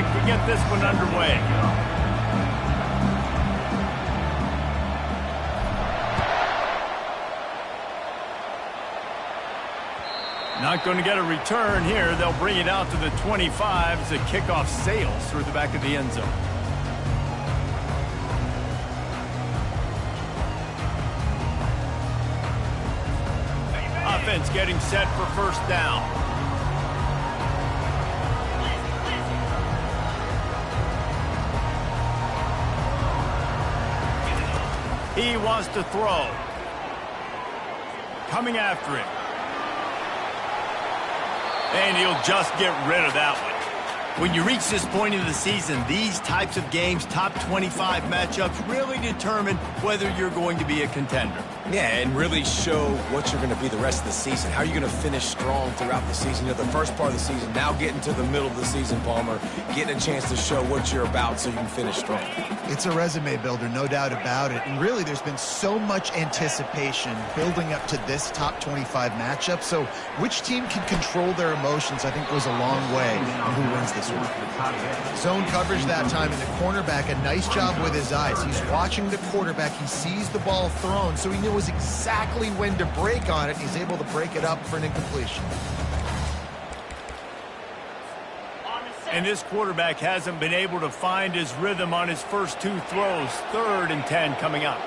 kick to get this one underway. Not going to get a return here. They'll bring it out to the 25 as the kickoff sails through the back of the end zone. Offense getting set for first down. He wants to throw. Coming after him. And he'll just get rid of that one. When you reach this point in the season, these types of games, top 25 matchups, really determine whether you're going to be a contender. Yeah, and really show what you're going to be the rest of the season. How are you going to finish strong throughout the season? You know, the first part of the season, now getting to the middle of the season, Palmer, getting a chance to show what you're about so you can finish strong. It's a resume builder, no doubt about it. And really, there's been so much anticipation building up to this top 25 matchup. So which team can control their emotions, I think, goes a long way in who wins this one. Zone coverage that time, and the cornerback, a nice job with his eyes. He's watching the quarterback. He sees the ball thrown, so he knows exactly when to break on it. He's able to break it up for an incompletion. And this quarterback hasn't been able to find his rhythm on his first two throws. 3rd and 10 coming up.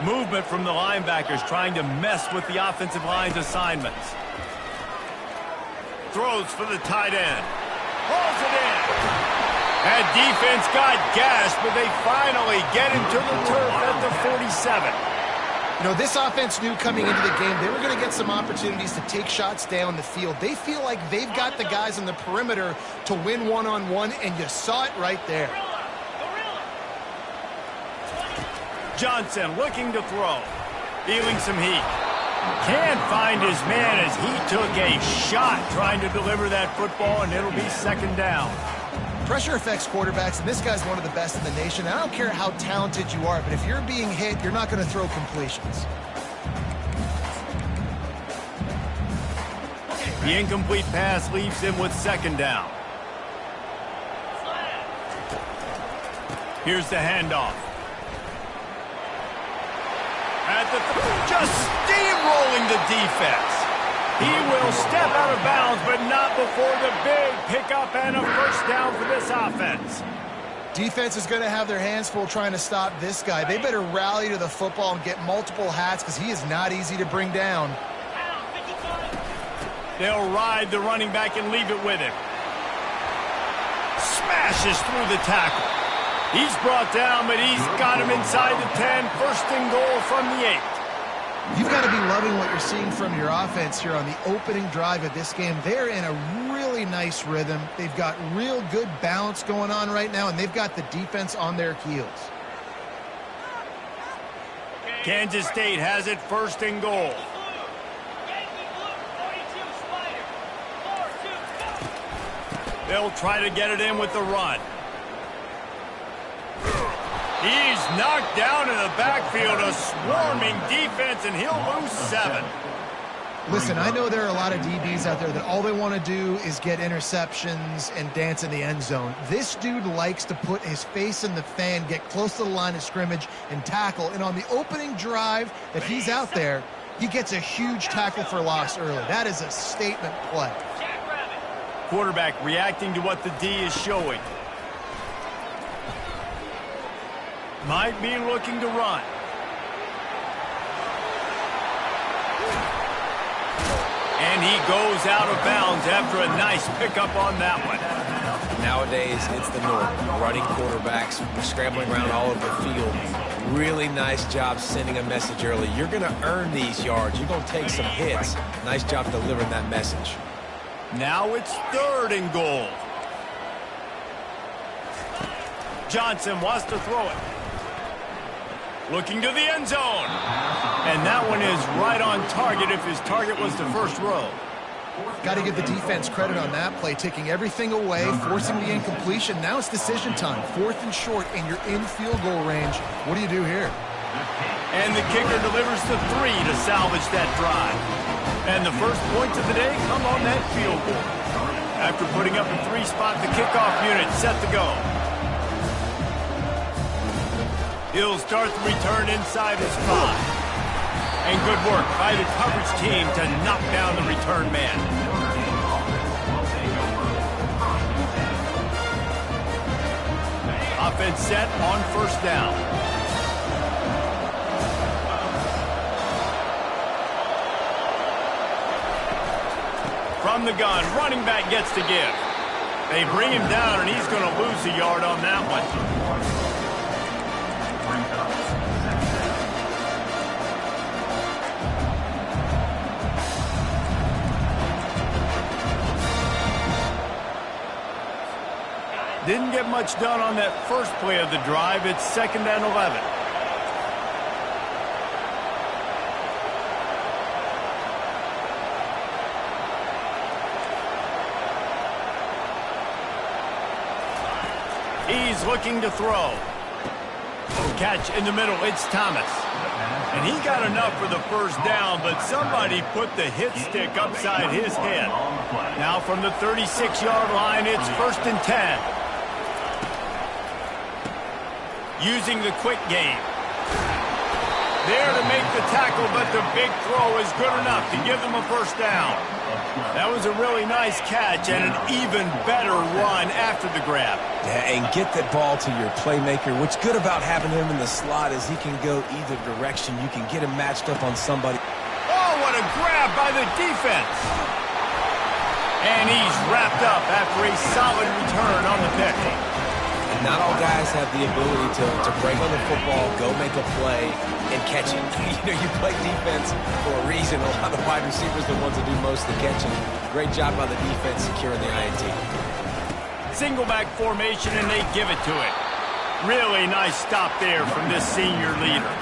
Movement from the linebackers trying to mess with the offensive line's assignments. Throws for the tight end. Pulls it in. That defense got gashed, but they finally get him to the turf at the 47. You know, this offense knew coming into the game they were going to get some opportunities to take shots down the field. They feel like they've got the guys on the perimeter to win one-on-one, and you saw it right there. Johnson looking to throw. Feeling some heat. Can't find his man as he took a shot trying to deliver that football, and it'll be 2nd down. Pressure affects quarterbacks, and this guy's one of the best in the nation. I don't care how talented you are, but if you're being hit, you're not going to throw completions. The incomplete pass leaves him with 2nd down. Here's the handoff. Just steamrolling the defense. He will step out of bounds, but not before the big pickup and a first down for this offense. Defense is going to have their hands full trying to stop this guy. They better rally to the football and get multiple hats because he is not easy to bring down. They'll ride the running back and leave it with him. Smashes through the tackle. He's brought down, but he's got him inside the 10. 1st and goal from the 8. You've got to be loving what you're seeing from your offense here on the opening drive of this game. They're in a really nice rhythm. They've got real good balance going on right now, and they've got the defense on their heels. Kansas State has it 1st and goal. They'll try to get it in with the run. He's knocked down in the backfield, a swarming defense, and he'll lose 7. Listen, I know there are a lot of DBs out there that all they want to do is get interceptions and dance in the end zone. This dude likes to put his face in the fan, get close to the line of scrimmage, and tackle. And on the opening drive that he's out there, he gets a huge tackle for loss early. That is a statement play. Quarterback reacting to what the D is showing. Might be looking to run. And he goes out of bounds after a nice pickup on that one. Nowadays, it's the norm. Running quarterbacks, scrambling around all over the field. Really nice job sending a message early. You're going to earn these yards. You're going to take some hits. Nice job delivering that message. Now it's 3rd and goal. Johnson wants to throw it. Looking to the end zone. And that one is right on target if his target was the first row. Got to give the defense credit on that play, taking everything away, forcing the incompletion. Now it's decision time. 4th and short, and you're in field goal range. What do you do here? And the kicker delivers the 3 to salvage that drive. And the first points of the day come on that field goal. After putting up a 3-spot, the kickoff unit set to go. He'll start the return inside his 5. And good work by the coverage team to knock down the return man. Offense set on first down. From the gun, running back gets to give. They bring him down, and he's going to lose a yard on that one. Didn't get much done on that first play of the drive. It's 2nd and 11. He's looking to throw. Catch in the middle. It's Thomas. And he got enough for the first down, but somebody put the hit stick upside his head. Now from the 36-yard line, it's 1st and 10. Using the quick game. There to make the tackle, but the big throw is good enough to give them a first down. That was a really nice catch and an even better run after the grab. Yeah, and get that ball to your playmaker. What's good about having him in the slot is he can go either direction. You can get him matched up on somebody. Oh, what a grab by the defense. And he's wrapped up after a solid return on the pick. Not all guys have the ability to break on the football, go make a play, and catch it. You play defense for a reason. A lot of the wide receivers are the ones that do most of the catching. Great job by the defense securing the INT. Single back formation, and they give it to it. Really nice stop there from this senior leader.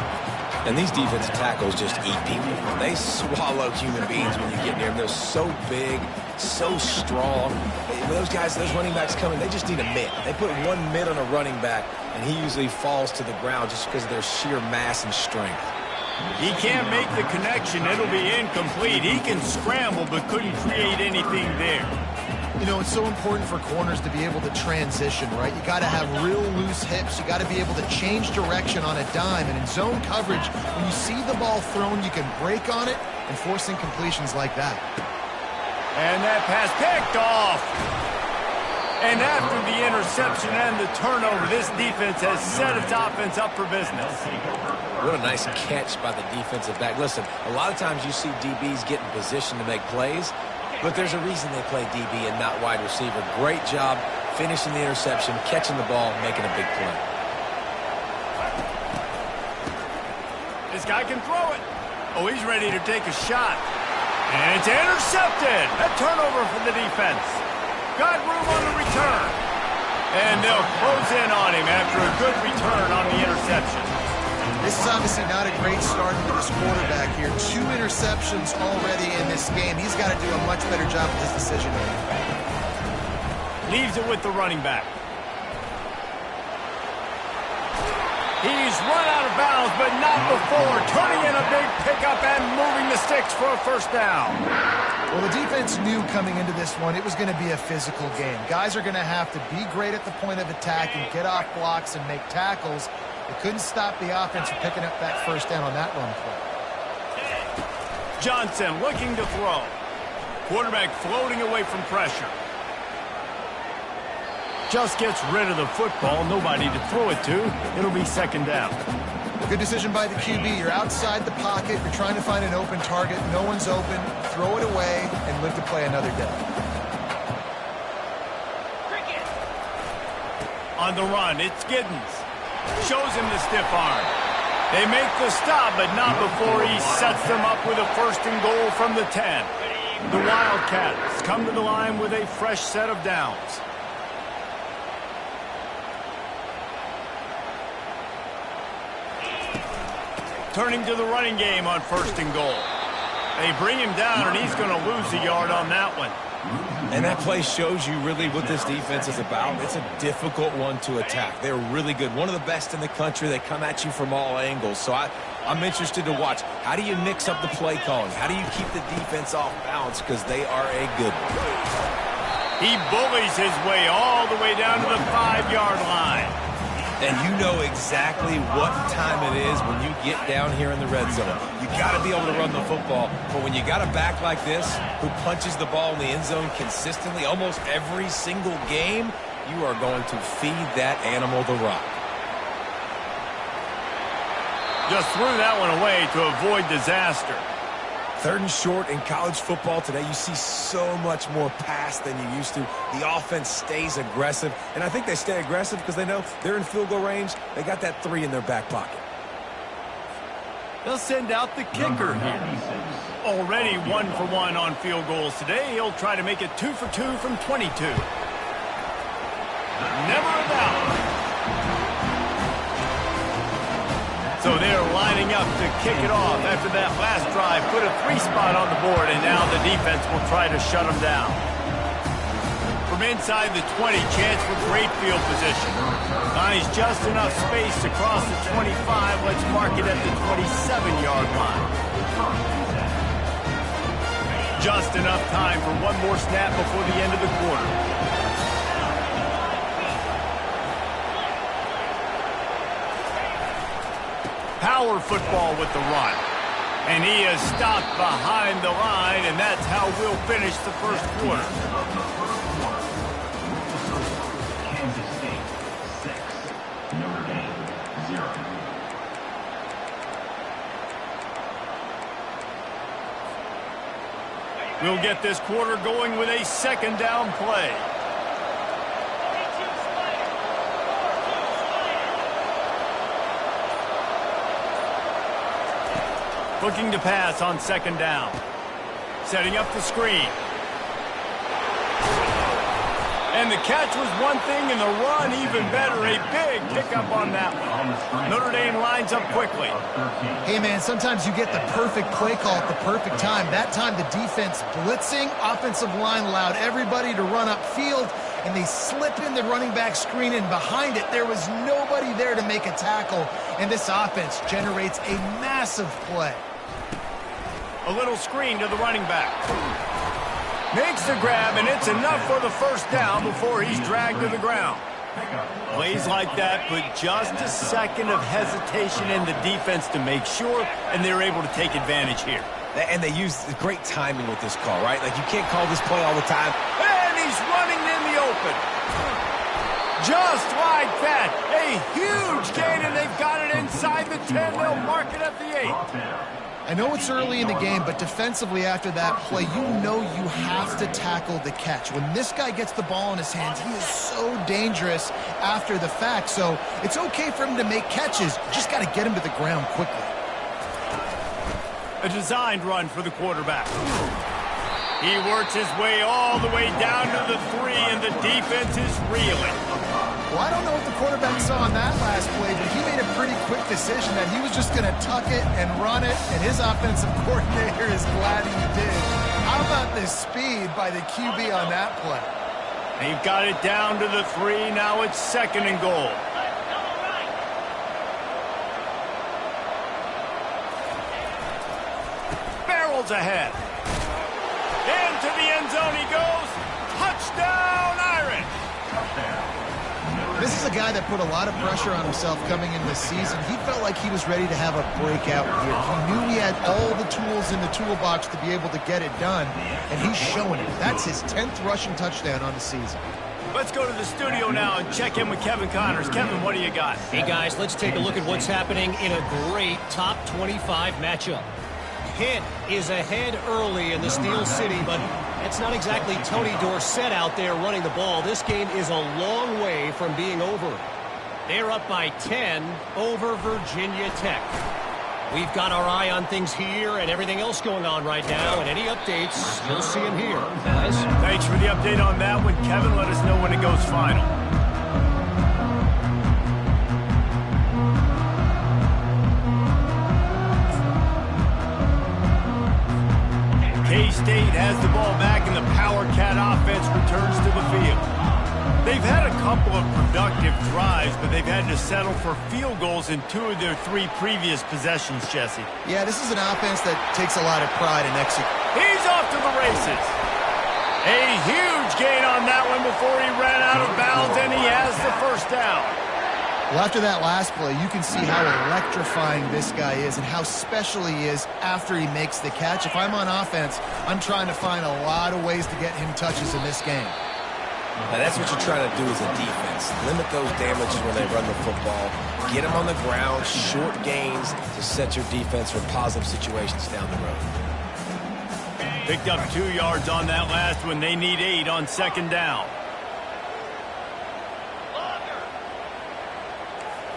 And these defensive tackles just eat people. They swallow human beings when you get near them. They're so big, so strong. When those guys, those running backs come in, they just need a mid. They put one mid on a running back, and he usually falls to the ground just because of their sheer mass and strength. He can't make the connection. It'll be incomplete. He can scramble, but couldn't create anything there. You know, it's so important for corners to be able to transition, right? You got to have real loose hips. You got to be able to change direction on a dime. And in zone coverage, when you see the ball thrown, you can break on it and force incompletions like that. And that pass picked off. And after the interception and the turnover, this defense has set its offense up for business. What a nice catch by the defensive back. Listen, a lot of times you see DBs get in position to make plays, but there's a reason they play DB and not wide receiver. Great job finishing the interception, catching the ball, making a big play. This guy can throw it. Oh, he's ready to take a shot. And it's intercepted. A turnover for the defense. Got room on the return. And they'll close in on him after a good return on the interception. This is obviously not a great start for this quarterback here. 2 interceptions already in this game. He's got to do a much better job with his decision making. Leaves it with the running back. He's run out of bounds, but not before turning in a big pickup and moving the sticks for a first down. Well, the defense knew coming into this one it was going to be a physical game. Guys are going to have to be great at the point of attack and get off blocks and make tackles. They couldn't stop the offense from picking up that first down on that run play. Johnson looking to throw. Quarterback floating away from pressure. Just gets rid of the football. Nobody to throw it to. It'll be 2nd down. Good decision by the QB. You're outside the pocket. You're trying to find an open target. No one's open. Throw it away and live to play another day. On the run, it's Giddens. Shows him the stiff arm. They make the stop, but not before he sets them up with a 1st and goal from the 10. The Wildcats come to the line with a fresh set of downs. Turning to the running game on 1st and goal. They bring him down, and he's going to lose a yard on that one. And that play shows you really what this defense is about. It's a difficult one to attack. They're really good. One of the best in the country. They come at you from all angles. So I'm interested to watch. How do you mix up the play calling? How do you keep the defense off balance? Because they are a good one. He bullies his way all the way down to the 5-yard line. And you know exactly what time it is when you get down here in the red zone. You got to be able to run the football. But when you got a back like this who punches the ball in the end zone consistently almost every single game, you are going to feed that animal the rock. Just threw that one away to avoid disaster. 3rd and short in college football today, you see so much more pass than you used to. The offense stays aggressive, and I think they stay aggressive because they know they're in field goal range. They got that 3 in their back pocket. They'll send out the kicker here. Already 1 for 1 on field goals today. He'll try to make it 2 for 2 from 22. Never a doubt. So they're lining up to kick it off after that last drive. Put a 3 spot on the board, and now the defense will try to shut them down. From inside the 20, chance for great field position. Finds just enough space to cross the 25. Let's mark it at the 27-yard line. Just enough time for one more snap before the end of the quarter. Power football with the run. And he is stopped behind the line, and that's how we'll finish the first quarter. Kansas State 6, Notre Dame 0. We'll get this quarter going with a 2nd down play. Looking to pass on 2nd down. Setting up the screen. And the catch was one thing, and the run even better. A big pickup on that one. Notre Dame lines up quickly. Hey, man, sometimes you get the perfect play call at the perfect time. That time the defense blitzing, offensive line allowed everybody to run upfield, and they slip in the running back screen, and behind it there was nobody there to make a tackle, and this offense generates a massive play. A little screen to the running back. Makes the grab, and it's enough for the 1st down before he's dragged to the ground. Plays like that put just a second of hesitation in the defense to make sure, and they're able to take advantage here. And they use great timing with this call, right? Like, you can't call this play all the time. And he's running in the open. Just like that. A huge gain, and they've got it inside the 10. They'll mark it at the 8. I know it's early in the game, but defensively after that play, you know you have to tackle the catch. When this guy gets the ball in his hands, he is so dangerous after the fact. So it's okay for him to make catches. You just got to get him to the ground quickly. A designed run for the quarterback. He works his way all the way down to the 3, and the defense is reeling. Well, I don't know what the quarterback saw on that last play, but he made a pretty quick decision that he was just going to tuck it and run it, and his offensive coordinator is glad he did. How about the speed by the QB on that play? They've got it down to the 3. Now it's 2nd and goal. Barrels ahead. Into the end zone he goes. Touchdown, Irish. This is a guy that put a lot of pressure on himself coming in this season. He felt like he was ready to have a breakout year. He knew he had all the tools in the toolbox to be able to get it done, and he's showing it. That's his 10th rushing touchdown on the season. Let's go to the studio now and check in with Kevin Connors. Kevin, what do you got? Hey, guys, let's take a look at what's happening in a great top 25 matchup. Pitt is ahead early in the Steel City, but it's not exactly Tony Dorsett out there running the ball. This game is a long way from being over. They're up by 10 over Virginia Tech. We've got our eye on things here and everything else going on right now, and any updates, you'll see them here, guys. Thanks for the update on that one, Kevin. Let us know when it goes final. K-State has the ball back, and the Power Cat offense returns to the field. They've had a couple of productive drives, but they've had to settle for field goals in 2 of their 3 previous possessions, Jesse. Yeah, this is an offense that takes a lot of pride in execution. He's off to the races. A huge Huge gain on that one before he ran out of bounds, and he has the first down. Well, after that last play, you can see how electrifying this guy is and how special he is after he makes the catch. If I'm on offense, I'm trying to find a lot of ways to get him touches in this game. Now, that's what you're trying to do as a defense. Limit those damages when they run the football. Get them on the ground, short gains to set your defense for positive situations down the road. Picked up 2 yards on that last one. They need 8 on second down.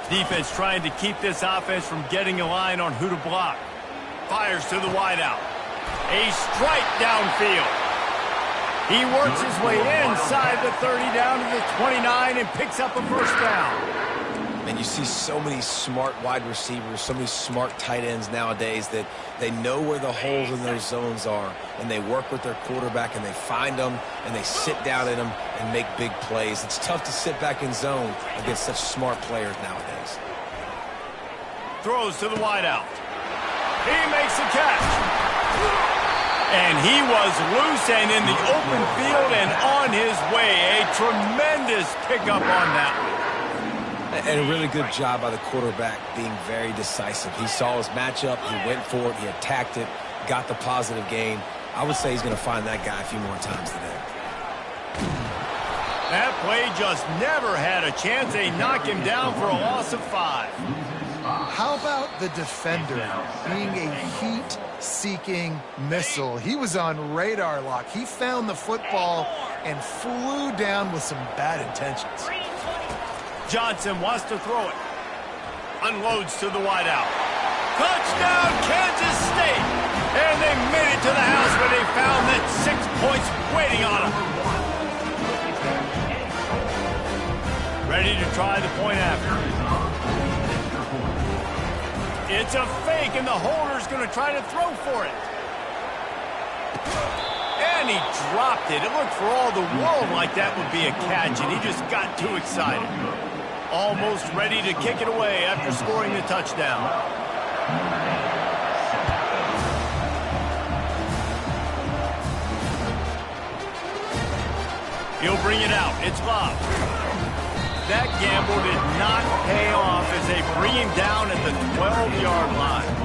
Defense trying to keep this offense from getting a line on who to block. Fires to the wideout. A strike downfield. He works his way inside the 30 down to the 29 and picks up a first down. And you see so many smart wide receivers, so many smart tight ends nowadays that they know where the holes in their zones are, and they work with their quarterback, and they find them, and they sit down in them and make big plays. It's tough to sit back in zone against such smart players nowadays. Throws to the wideout. He makes a catch. And he was loose and in the open field and on his way. A tremendous pickup on that one. And a really good job by the quarterback being very decisive. He saw his matchup, he went for it, he attacked it, got the positive gain. I would say he's going to find that guy a few more times today. That play just never had a chance. They knock him down for a loss of 5. How about the defender being a heat-seeking missile? He was on radar lock. He found the football and flew down with some bad intentions. Johnson wants to throw it. Unloads to the wideout. Touchdown, Kansas State! And they made it to the house where they found that 6 points waiting on them. Ready to try the point after. It's a fake, and the holder's going to try to throw for it. And he dropped it. It looked for all the world like that would be a catch, and he just got too excited. Almost ready to kick it away after scoring the touchdown. He'll bring it out. It's Bob. That gamble did not pay off as they bring him down at the 12-yard line.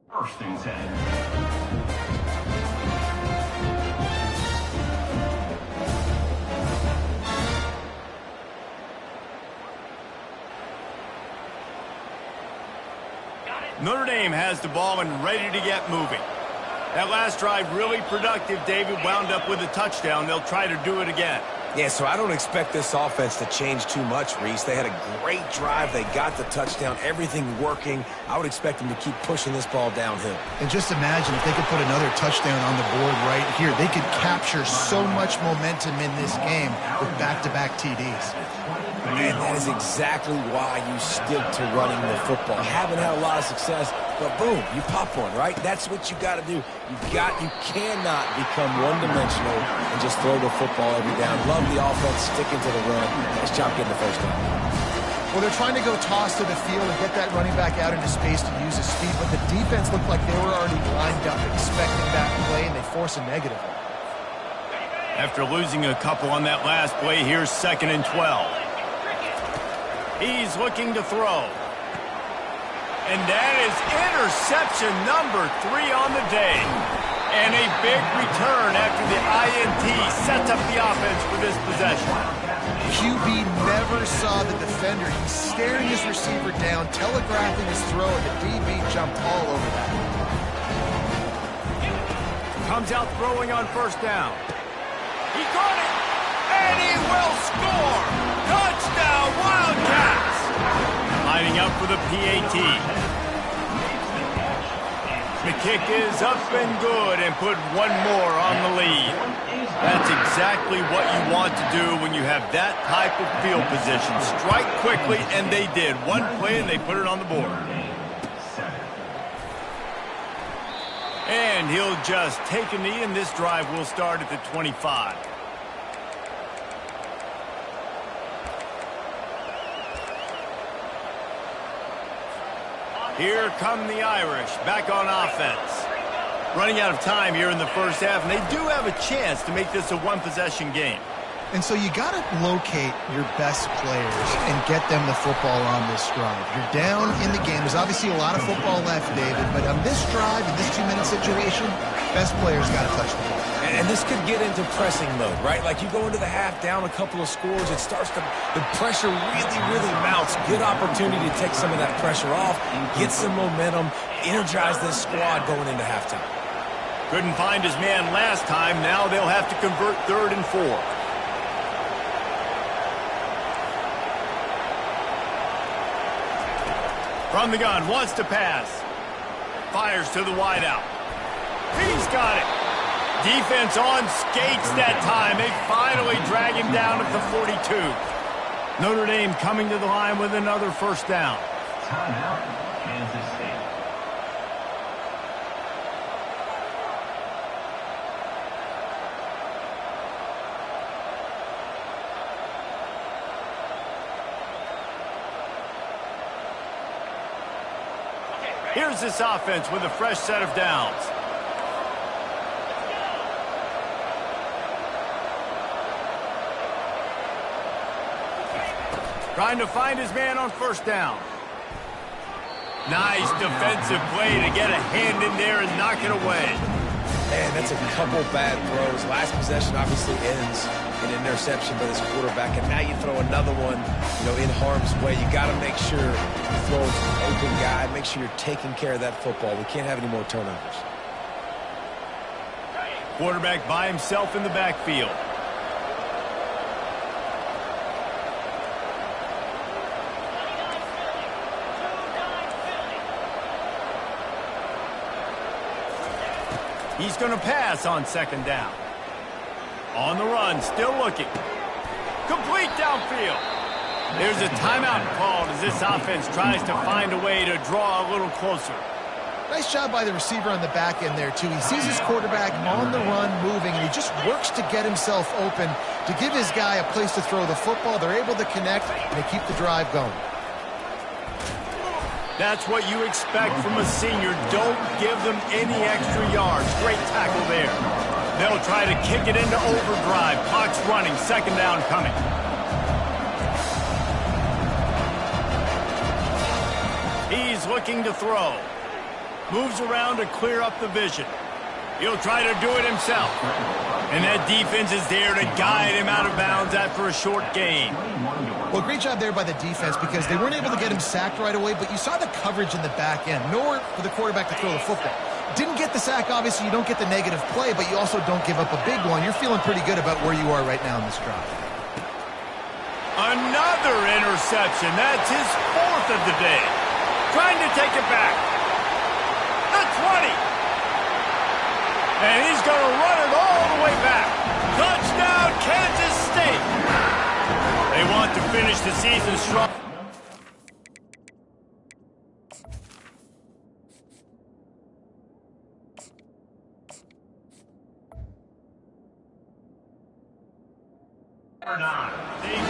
First and 10. Notre Dame has the ball and ready to get moving. That last drive really productive. David wound up with a touchdown. They'll try to do it again. Yeah, so I don't expect this offense to change too much, Reese. They had a great drive. They got the touchdown. Everything working. I would expect them to keep pushing this ball downhill. And just imagine if they could put another touchdown on the board right here. They could capture so much momentum in this game with back-to-back TDs. And that is exactly why you stick to running the football. Haven't had a lot of success, but boom, you pop one, right? That's what you got to do. You cannot become one-dimensional and just throw the football every down. Love the offense, sticking to the run. Nice job getting the first down. Well, they're trying to go toss to the field and get that running back out into space to use his speed, but the defense looked like they were already lined up expecting that play, and they force a negative. After losing a couple on that last play, here's 2nd and 12. He's looking to throw. And that is interception number 3 on the day. And a big return after the INT sets up the offense for this possession. QB never saw the defender. He's staring his receiver down, telegraphing his throw, and the DB jumped all over that. Comes out throwing on 1st down. He caught it, and he will score! Touchdown, Wildcats! Lining up for the PAT. The kick is up and good and put one more on the lead. That's exactly what you want to do when you have that type of field position. Strike quickly, and they did. One play, and they put it on the board. And he'll just take a knee, and this drive will start at the 25. Here come the Irish, back on offense. Running out of time here in the first half, and they do have a chance to make this a one-possession game. And so you got to locate your best players and get them the football on this drive. You're down in the game. There's obviously a lot of football left, David, but on this drive, in this 2-minute situation, best players got to touch the ball. And this could get into pressing mode, right? Like you go into the half down a couple of scores, it starts to, the pressure really mounts. Good opportunity to take some of that pressure off, get some momentum, energize this squad going into halftime. Couldn't find his man last time. Now they'll have to convert 3rd and 4. From the gun, wants to pass. Fires to the wideout. He's got it. Defense on skates that time. They finally drag him down at the 42. Notre Dame coming to the line with another 1st down. Timeout, Kansas State. Here's this offense with a fresh set of downs. Trying to find his man on 1st down. Nice defensive play to get a hand in there and knock it away. Man, that's a couple bad throws. Last possession obviously ends in an interception by this quarterback, and now you throw another one, in harm's way. You got to make sure you throw it to an open guy, make sure you're taking care of that football. We can't have any more turnovers. Quarterback by himself in the backfield. He's going to pass on 2nd down. On the run, still looking. Complete downfield. There's a timeout called as this offense tries to find a way to draw a little closer. Nice job by the receiver on the back end there, too. He sees his quarterback on the run moving, and he just works to get himself open to give his guy a place to throw the football. They're able to connect, and they keep the drive going. That's what you expect from a senior. Don't give them any extra yards. Great tackle there. They'll try to kick it into overdrive. Clock's running. 2nd down coming. He's looking to throw. Moves around to clear up the vision. He'll try to do it himself. And that defense is there to guide him out of bounds after a short gain. Well, great job there by the defense because they weren't able to get him sacked right away, but you saw the coverage in the back end. Nowhere for the quarterback to throw the football. Didn't get the sack, obviously. You don't get the negative play, but you also don't give up a big one. You're feeling pretty good about where you are right now in this drive. Another interception. That's his 4th of the day. Trying to take it back. The 20. And he's going to run it all the way back. Touchdown, Kansas State. They want to finish the season strong. They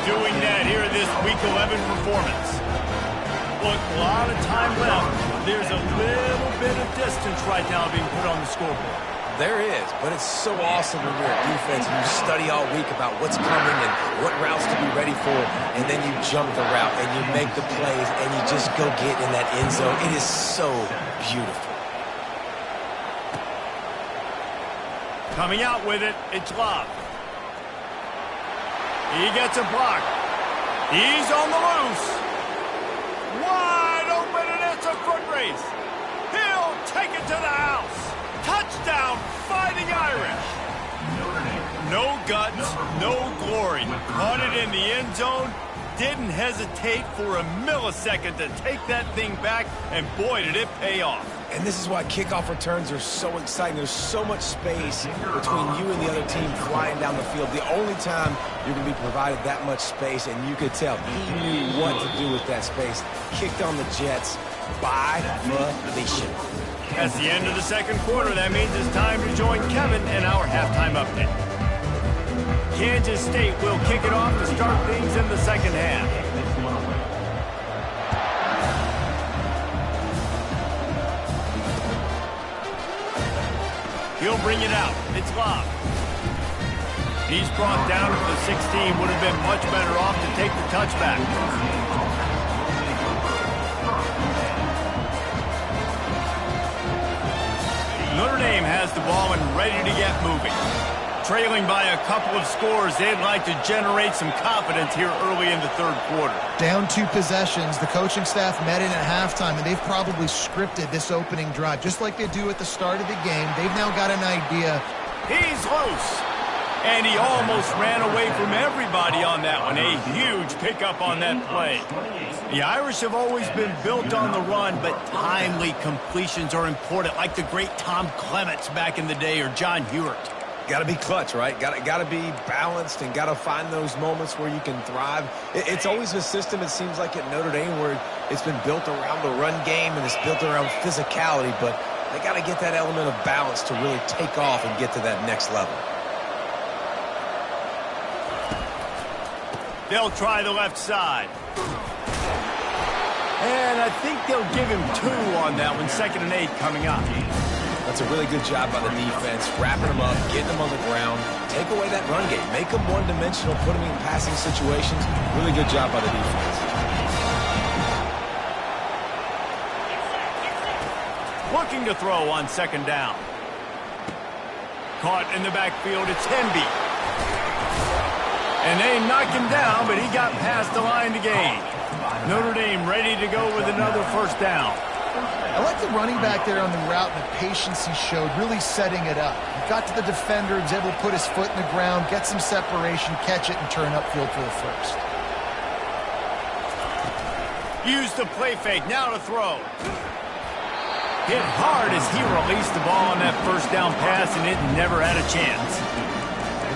doing that here in this Week 11 performance. Look, a lot of time left. There's a little bit of distance right now being put on the scoreboard. There is, but it's so awesome when you're a defense and you study all week about what's coming and what routes to be ready for, and then you jump the route and you make the plays and you just go get in that end zone. It is so beautiful. Coming out with it, it's Love. He gets a block. He's on the loose. Wide open, and it's a foot race. He'll take it to the house. Touchdown, Fighting Irish. No guts, no glory. Caught it in the end zone. Didn't hesitate for a millisecond to take that thing back, and boy, did it pay off. And this is why kickoff returns are so exciting. There's so much space between you and the other team flying down the field. The only time you're going to be provided that much space, and you could tell he knew what to do with that space. Kicked on the Jets by volition. That's the end of the second quarter. That means it's time to join Kevin in our halftime update. Kansas State will kick it off to start things in the second half. He'll bring it out. It's Love. He's brought down to the 16. Would have been much better off to take the touchback. Notre Dame has the ball and ready to get moving. Trailing by a couple of scores, they'd like to generate some confidence here early in the third quarter. Down 2 possessions, the coaching staff met in at halftime, and they've probably scripted this opening drive. Just like they do at the start of the game, they've now got an idea. He's loose. And he almost ran away from everybody on that one. A huge pickup on that play. The Irish have always been built on the run, but timely completions are important, like the great Tom Clements back in the day or John Hewart. Got to be clutch, right? Got to be balanced and got to find those moments where you can thrive. It's always a system, it seems like, at Notre Dame where it's been built around the run game and it's built around physicality, but they got to get that element of balance to really take off and get to that next level. They'll try the left side. And I think they'll give him 2 on that one. 2nd and 8 coming up. That's a really good job by the defense, wrapping them up, getting them on the ground, take away that run game, make them one-dimensional, put them in passing situations. Really good job by the defense. Looking to throw on 2nd down. Caught in the backfield, it's Hemby. And they knock him down, but he got past the line to gain. Notre Dame ready to go with another 1st down. I like the running back there on the route and the patience he showed, really setting it up. He got to the defender, he was able to put his foot in the ground, get some separation, catch it, and turn upfield for the 1st. Use the play fake, now to throw. Hit hard as he released the ball on that 1st down pass, and it never had a chance.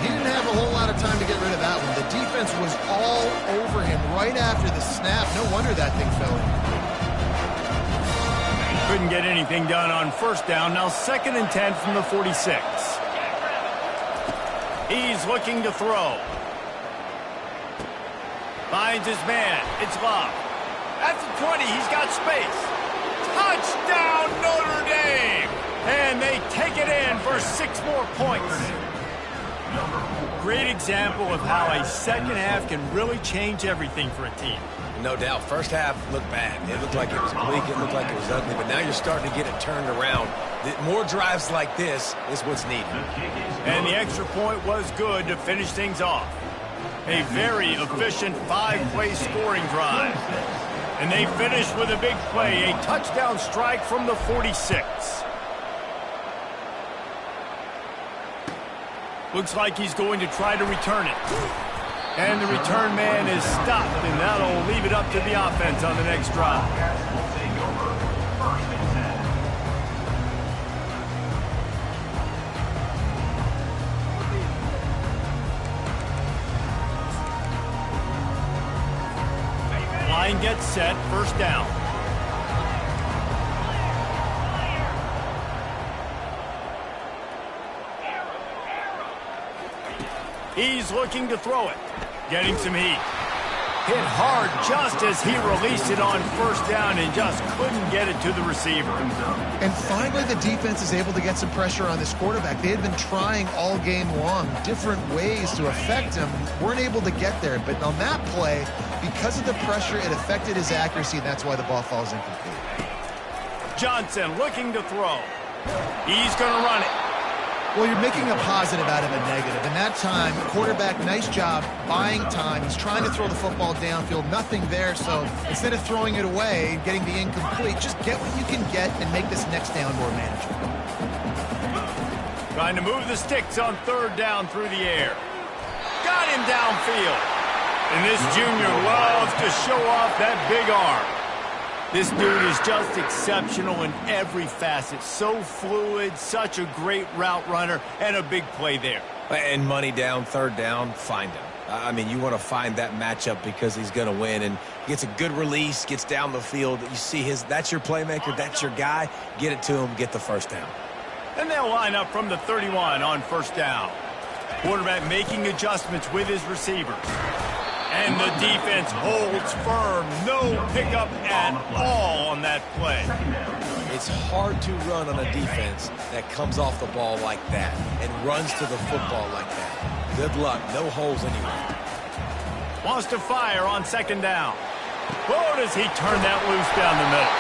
He didn't have a whole lot of time to get rid of that one. The defense was all over him right after the snap. No wonder that thing fell in. Couldn't get anything done on 1st down. Now 2nd and 10 from the 46. He's looking to throw. Finds his man. It's Love. At the 20, he's got space. Touchdown, Notre Dame! And they take it in for 6 more points. Great example of how a second half can really change everything for a team. No doubt. 1st half looked bad. It looked like it was bleak. It looked like it was ugly. But now you're starting to get it turned around. More drives like this is what's needed. And the extra point was good to finish things off. A very efficient 5-play scoring drive. And they finished with a big play, a touchdown strike from the 46. Looks like he's going to try to return it. And the return man is stopped, and that'll leave it up to the offense on the next drive. Line gets set, 1st down. He's looking to throw it. Getting some heat. Hit hard just as he released it on first down and just couldn't get it to the receiver. And finally, the defense is able to get some pressure on this quarterback. They had been trying all game long different ways to affect him. Weren't able to get there. But on that play, because of the pressure, it affected his accuracy, and that's why the ball falls incomplete. Johnson looking to throw. He's going to run it. Well, you're making a positive out of a negative. And that time, quarterback, nice job buying time. He's trying to throw the football downfield. Nothing there. So instead of throwing it away and getting the incomplete, just get what you can get and make this next down more manageable. Trying to move the sticks on third down through the air. Got him downfield. And this junior loves to show off that big arm. This dude is just exceptional in every facet. So fluid, such a great route runner, and a big play there. And money down, third down, find him. I mean, you want to find that matchup because he's going to win. And gets a good release, gets down the field. You see that's your playmaker, that's your guy. Get it to him, get the first down. And they'll line up from the 31 on first down. Quarterback making adjustments with his receivers. And the defense holds firm. No pickup at all on that play. It's hard to run on a defense that comes off the ball like that and runs to the football like that. Good luck. No holes anywhere. Wants to fire on second down. Oh, does he turn that loose down the middle.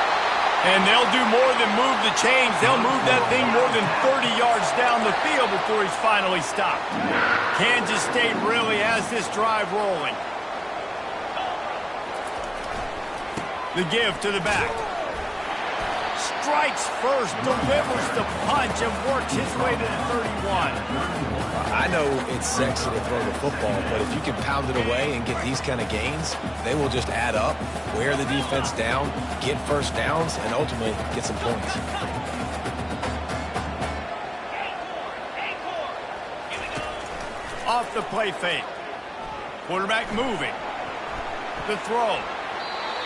And they'll do more than move the chains. They'll move that thing more than 30 yards down the field before he's finally stopped. Kansas State really has this drive rolling. The give to the back. Strikes first, delivers the punch, and works his way to the 31. I know it's sexy to throw the football, but if you can pound it away and get these kind of gains, they will just add up, wear the defense down, get first downs, and ultimately get some points. Off the play fake. Quarterback moving. The throw.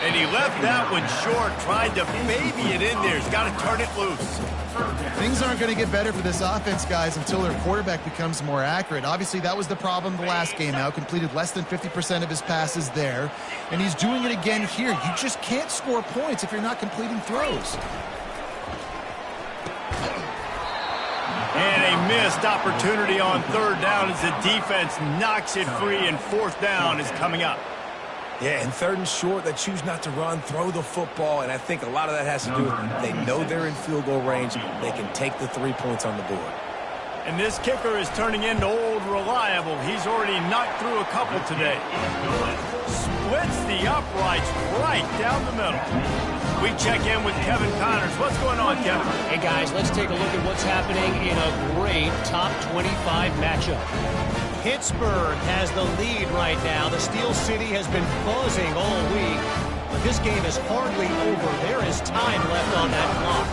And he left that one short, trying to baby it in there. He's got to turn it loose. Things aren't going to get better for this offense, guys, until their quarterback becomes more accurate. Obviously, that was the problem the last game out. Completed less than 50% of his passes there. And he's doing it again here. You just can't score points if you're not completing throws. And a missed opportunity on third down as the defense knocks it free, and fourth down is coming up. Yeah, and third and short, they choose not to run, throw the football, and I think a lot of that has to do with they know they're in field goal range. They can take the 3 points on the board. And this kicker is turning into old reliable. He's already knocked through a couple today. Splits the uprights right down the middle. We check in with Kevin Connors. What's going on, Kevin? Hey, guys, let's take a look at what's happening in a great top 25 matchup. Pittsburgh has the lead right now. The Steel City has been buzzing all week, but this game is hardly over. There is time left on that clock.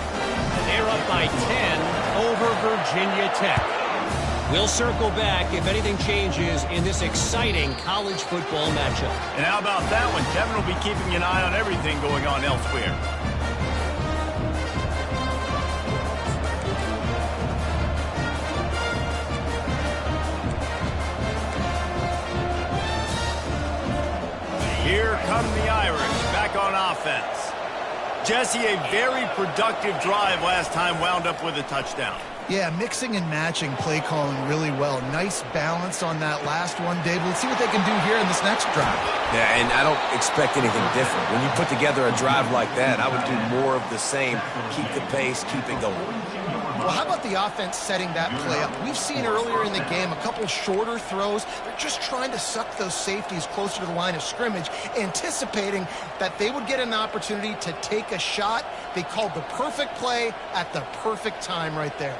And they're up by 10 over Virginia Tech. We'll circle back if anything changes in this exciting college football matchup. And how about that one? Kevin will be keeping an eye on everything going on elsewhere. Here come the Irish back on offense. Jesse, a very productive drive last time, wound up with a touchdown. Yeah, mixing and matching play calling really well. Nice balance on that last one, David. Let's see what they can do here in this next drive. Yeah, and I don't expect anything different. When you put together a drive like that, I would do more of the same. Keep the pace, keep it going. Well, how about the offense setting that play up? We've seen earlier in the game a couple shorter throws. They're just trying to suck those safeties closer to the line of scrimmage, anticipating that they would get an opportunity to take a shot. They called the perfect play at the perfect time right there.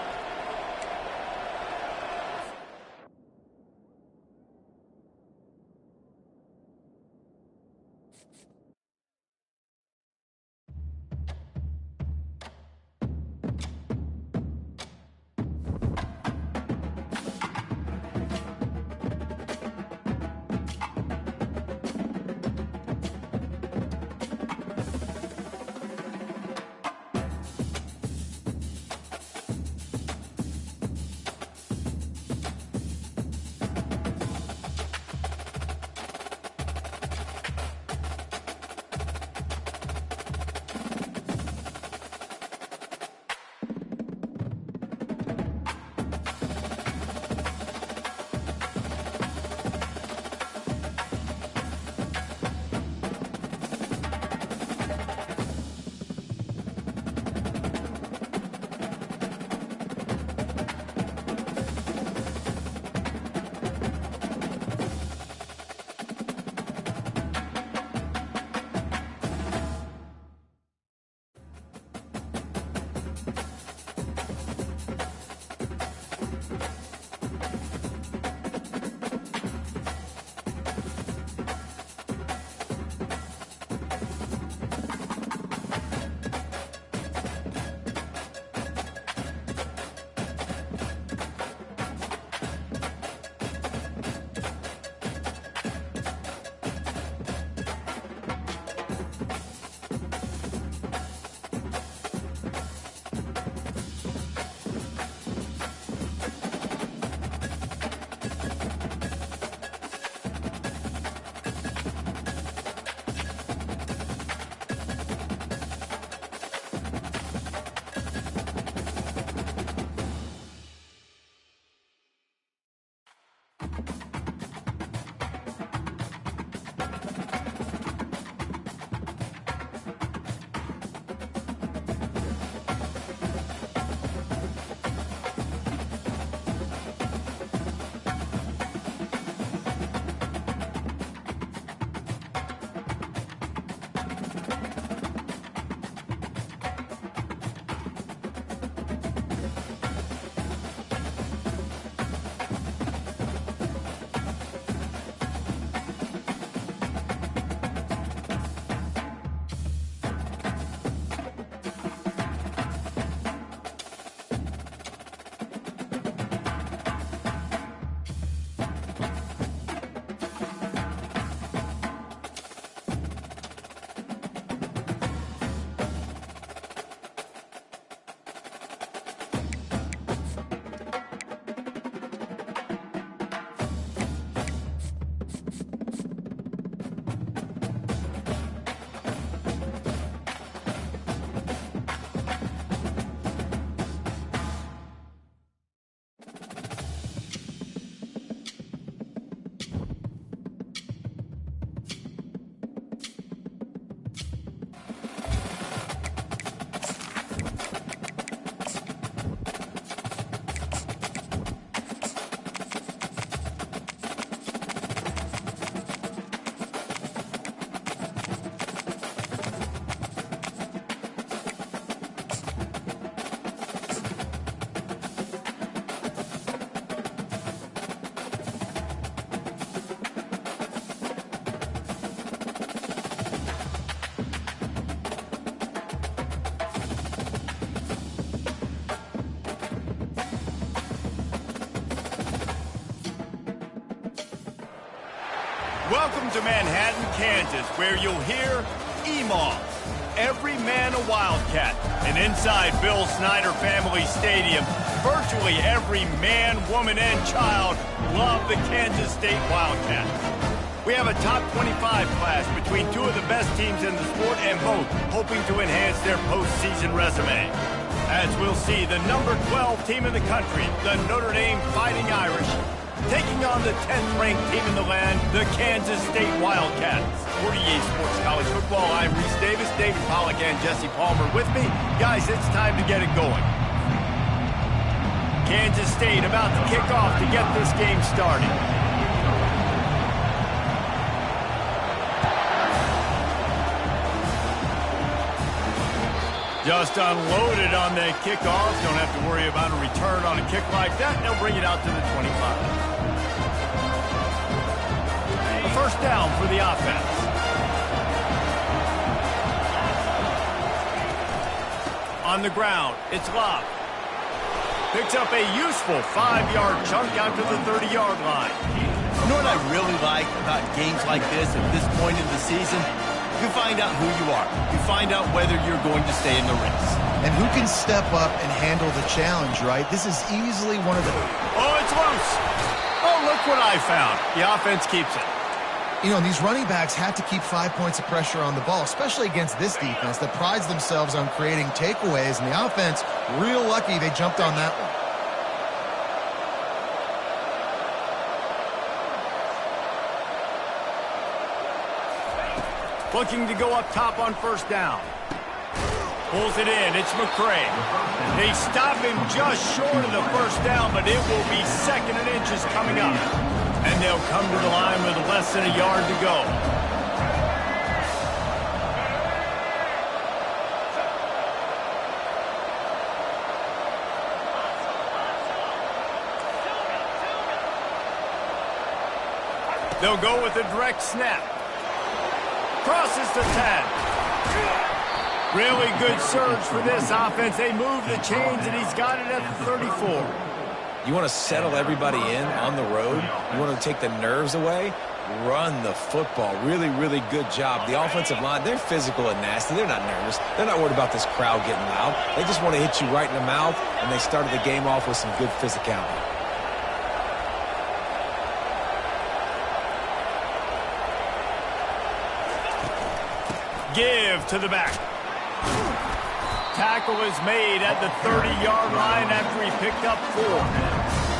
Welcome to Manhattan, Kansas, where you'll hear EMAW, every man a Wildcat. And inside Bill Snyder Family Stadium, virtually every man, woman, and child love the Kansas State Wildcats. We have a top 25 class between two of the best teams in the sport, and both hoping to enhance their postseason resume. As we'll see, the number 12 team in the country, the Notre Dame Fighting Irish, taking on the 10th-ranked team in the land, the Kansas State Wildcats. For EA Sports College Football, I'm Reese Davis, David Pollack, and Jesse Palmer with me. Guys, it's time to get it going. Kansas State about to kick off to get this game started. Just unloaded on the kickoff. Don't have to worry about a return on a kick like that. They'll bring it out to the 25. A first down for the offense. On the ground, it's Love. Picks up a useful 5-yard chunk out to the 30-yard line. You know what I really like about games like this at this point in the season? You find out who you are. You find out whether you're going to stay in the race. And who can step up and handle the challenge, right? This is easily one of the... Oh, it's loose. Oh, look what I found. The offense keeps it. You know, these running backs have to keep 5 points of pressure on the ball, especially against this defense that prides themselves on creating takeaways. And the offense, real lucky they jumped on that one. Looking to go up top on first down. Pulls it in. It's McCray. They stop him just short of the first down, but it will be 2nd and inches coming up. And they'll come to the line with less than a yard to go. They'll go with a direct snap. Crosses the 10. Really good surge for this offense. They move the chains, and he's got it at the 34. You want to settle everybody in on the road? You want to take the nerves away? Run the football. Really, really good job. The offensive line, they're physical and nasty. They're not nervous. They're not worried about this crowd getting loud. They just want to hit you right in the mouth, and they started the game off with some good physicality. Give to the back. Tackle is made at the 30-yard line after he picked up 4.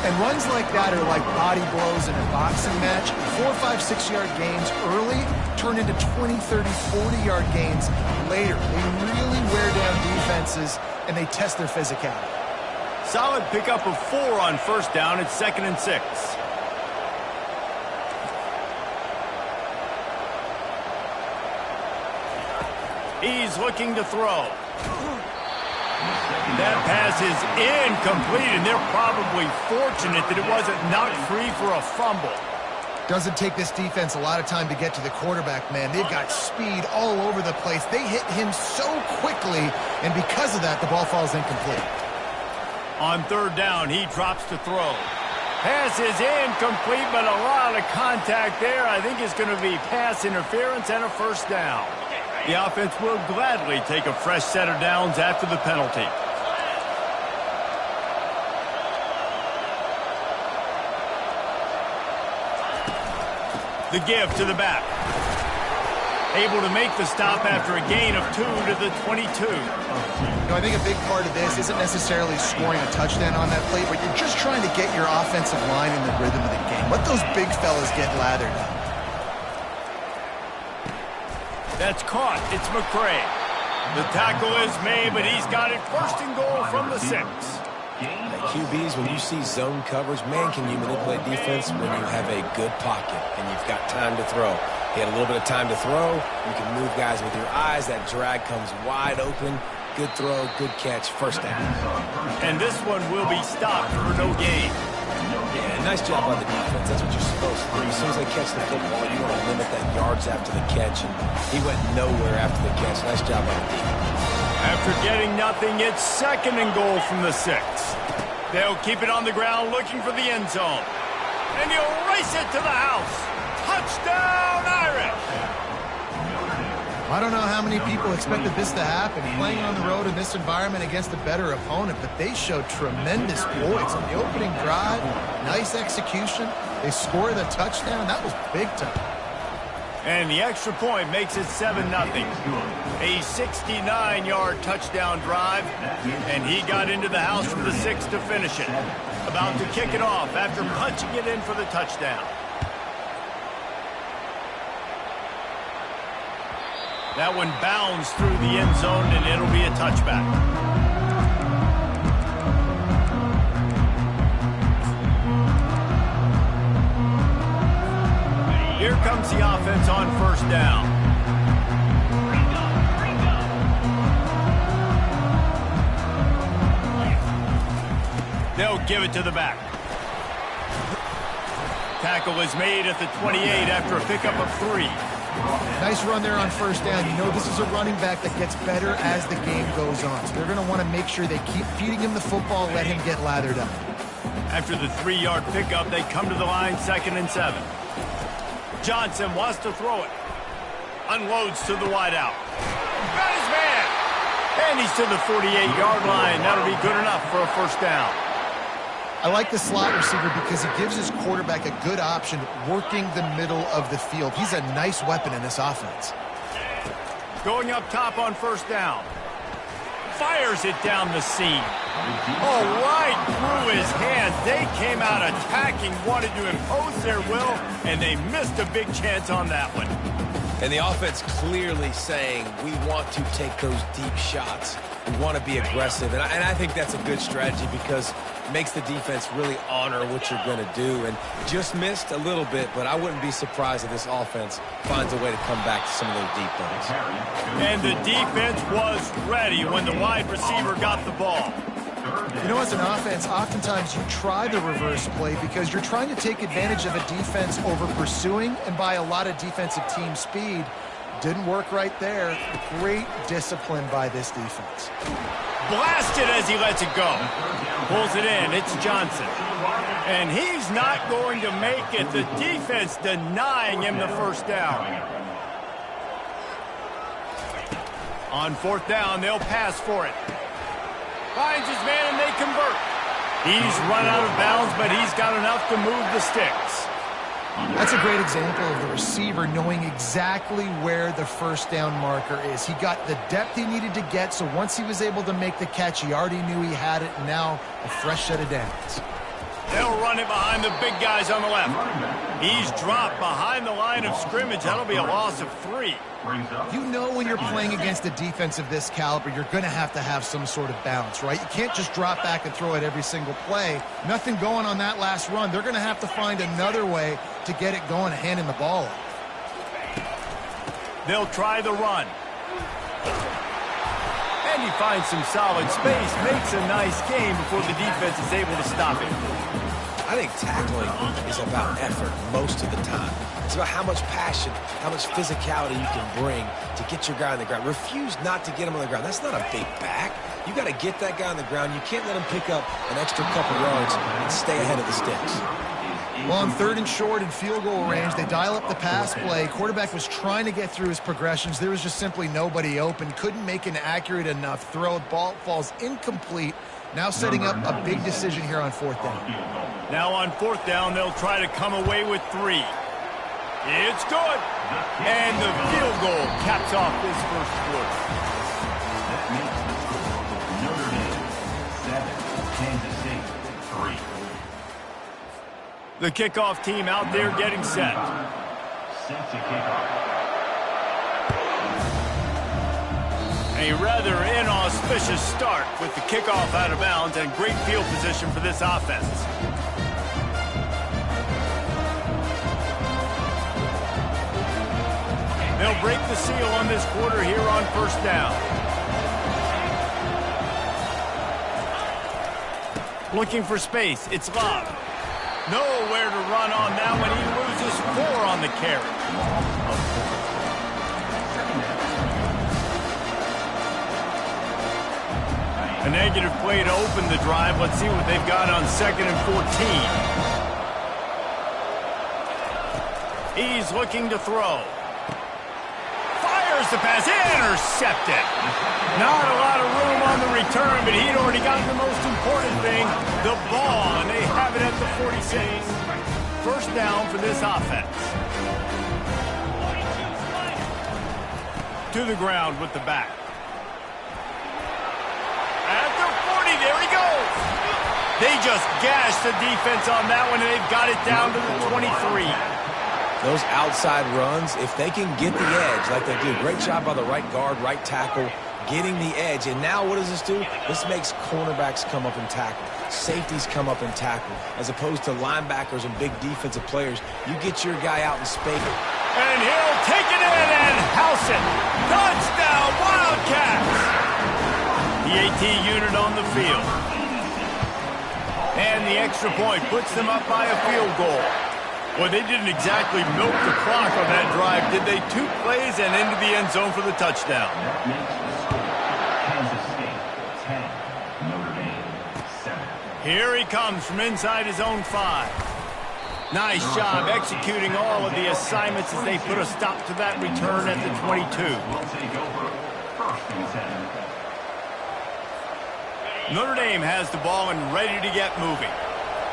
And runs like that are like body blows in a boxing match. 4, 5, 6-yard gains early turn into 20, 30, 40-yard gains later. They really wear down defenses, and they test their physicality. Solid pickup of 4 on first down. It's 2nd and 6. He's looking to throw. That pass is incomplete, and they're probably fortunate that it wasn't knocked free for a fumble. Doesn't take this defense a lot of time to get to the quarterback, man. They've got speed all over the place. They hit him so quickly, and because of that, the ball falls incomplete. On third down, he drops to throw. Pass is incomplete, but a lot of contact there. I think it's going to be pass interference and a first down. The offense will gladly take a fresh set of downs after the penalty. The give to the back. Able to make the stop after a gain of 2 to the 22. You know, I think a big part of this isn't necessarily scoring a touchdown on that play, but you're just trying to get your offensive line in the rhythm of the game. Let those big fellas get lathered up. That's caught. It's McCray. The tackle is made, but he's got it 1st and goal from the 6. QBs, when you see zone coverage, man, can you manipulate defense when you have a good pocket and you've got time to throw. He had a little bit of time to throw. You can move guys with your eyes. That drag comes wide open. Good throw, good catch, first down. And this one will be stopped for no gain. Yeah, nice job by the defense. That's what you're supposed to do. As soon as they catch the football, you want to limit that yards after the catch. And he went nowhere after the catch. Nice job by the defense. After getting nothing, it's 2nd and goal from the 6. They'll keep it on the ground looking for the end zone. And he'll race it to the house. Touchdown, Irish! I don't know how many people expected this to happen, playing on the road in this environment against a better opponent, but they showed tremendous poise on the opening drive. Nice execution. They scored a touchdown. That was big time. And the extra point makes it 7-0. A 69-yard touchdown drive, and he got into the house for the 6 to finish it. About to kick it off after punching it in for the touchdown. That one bounds through the end zone, and it'll be a touchback. Here comes the offense on first down. They'll give it to the back. Tackle is made at the 28 after a pickup of 3. Nice run there on first down. You know this is a running back that gets better as the game goes on. So they're going to want to make sure they keep feeding him the football, let him get lathered up. After the 3-yard pickup, they come to the line, 2nd and 7. Johnson wants to throw it. Unloads to the wideout. Got his man! And he's to the 48-yard line. That'll be good enough for a first down. I like the slot receiver because he gives his quarterback a good option working the middle of the field. He's a nice weapon in this offense. Going up top on first down. Fires it down the seam. Oh, right through his hands. They came out attacking, wanted to impose their will, and they missed a big chance on that one. And the offense clearly saying, we want to take those deep shots. We want to be aggressive. And I think that's a good strategy because it makes the defense really honor what you're going to do. And just missed a little bit, but I wouldn't be surprised if this offense finds a way to come back to some of those deep things. And the defense was ready when the wide receiver got the ball. You know, as an offense, oftentimes you try the reverse play because you're trying to take advantage of a defense over pursuing and by a lot of defensive team speed. Didn't work right there. Great discipline by this defense. Blasted as he lets it go. Pulls it in. It's Johnson. And he's not going to make it. The defense denying him the first down. On fourth down, they'll pass for it. Finds his man and they convert. He's run out of bounds, but he's got enough to move the sticks. That's a great example of the receiver knowing exactly where the first down marker is. He got the depth he needed to get, so once he was able to make the catch, he already knew he had it, and now a fresh set of downs. They'll run it behind the big guys on the left. He's dropped behind the line of scrimmage. That'll be a loss of 3. You know when you're playing against a defense of this caliber, you're going to have some sort of balance, right? You can't just drop back and throw it every single play. Nothing going on that last run. They're going to have to find another way to get it going, handing the ball off. They'll try the run. And he finds some solid space, makes a nice game before the defense is able to stop him. I think tackling is about effort most of the time. It's about how much passion, how much physicality you can bring to get your guy on the ground. Refuse not to get him on the ground. That's not a big back. You got to get that guy on the ground. You can't let him pick up an extra couple yards and stay ahead of the sticks. Well, on 3rd and short in field goal range, they dial up the pass play. Quarterback was trying to get through his progressions. There was just simply nobody open. Couldn't make an accurate enough throw. Ball falls incomplete. Now setting up a big decision here on 4th down. Now on 4th down, they'll try to come away with 3. It's good. And the field goal caps off this first quarter. That makes Notre Dame 7, Kansas State 3. The kickoff team out there getting set. Set to kick off. A rather inauspicious start with the kickoff out of bounds and great field position for this offense. They'll break the seal on this quarter here on first down. Looking for space. It's Love. Nowhere to run on that one. He loses 4 on the carry. A negative play to open the drive. Let's see what they've got on 2nd and 14. He's looking to throw. Fires the pass. Intercepted. Not a lot of room on the return, but he'd already gotten the most important thing, the ball, and they have it at the 46. First down for this offense. To the ground with the back. At the 40, there he goes. They just gashed the defense on that one, and they've got it down to the 23. Those outside runs, if they can get the edge like they do, great job by the right guard, right tackle, getting the edge. And now what does this do? This makes cornerbacks come up and tackle. Safeties come up and tackle. As opposed to linebackers and big defensive players, you get your guy out and spake it. And he'll take it in and house it. Touchdown, Wildcats! The AT unit on the field. And the extra point puts them up by a field goal. Well, they didn't exactly milk the clock on that drive, did they? 2 plays and into the end zone for the touchdown. That makes the score Kansas State 10, Notre Dame 7. Here he comes from inside his own 5. Nice job executing all of the assignments as they put a stop to that return at the 22. Will take over first and 10. Notre Dame has the ball and ready to get moving.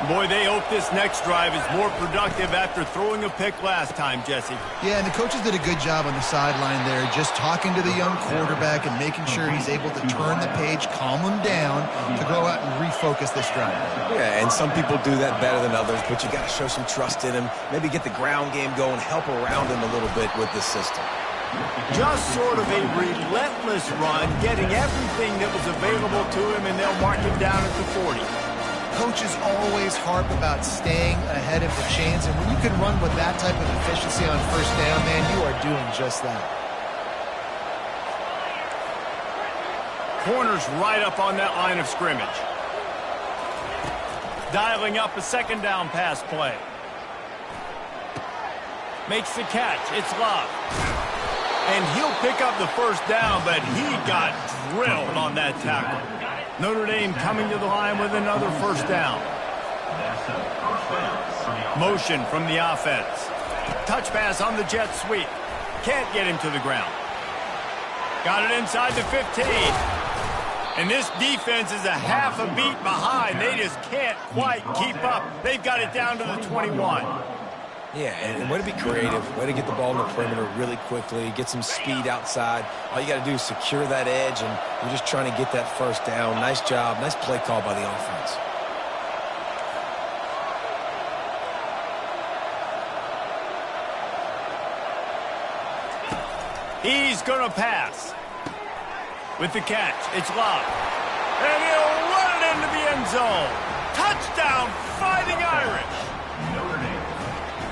Boy, they hope this next drive is more productive after throwing a pick last time, Jesse. Yeah, and the coaches did a good job on the sideline there, just talking to the young quarterback and making sure he's able to turn the page, calm him down to go out and refocus this drive. Yeah, and some people do that better than others, but you got to show some trust in him. Maybe get the ground game going, help around him a little bit with this system. Just sort of a relentless run, getting everything that was available to him, and they'll mark him down at the 40. Coaches always harp about staying ahead of the chains, and when you can run with that type of efficiency on first down, man, you are doing just that. Corners right up on that line of scrimmage. Dialing up a second down pass play. Makes the catch. It's Love. And he'll pick up the first down, but he got drilled on that tackle. Notre Dame coming to the line with another first down. Motion from the offense. Touch pass on the jet sweep. Can't get him to the ground. Got it inside the 15. And this defense is a half a beat behind. They just can't quite keep up. They've got it down to the 21. Yeah, and way to be creative, way to get the ball in the perimeter really quickly, get some speed outside. All you got to do is secure that edge, and you're just trying to get that first down. Nice job, nice play call by the offense. He's going to pass. With the catch, it's Love. And he'll run it into the end zone. Touchdown, Fighting Irish. Notre Dame.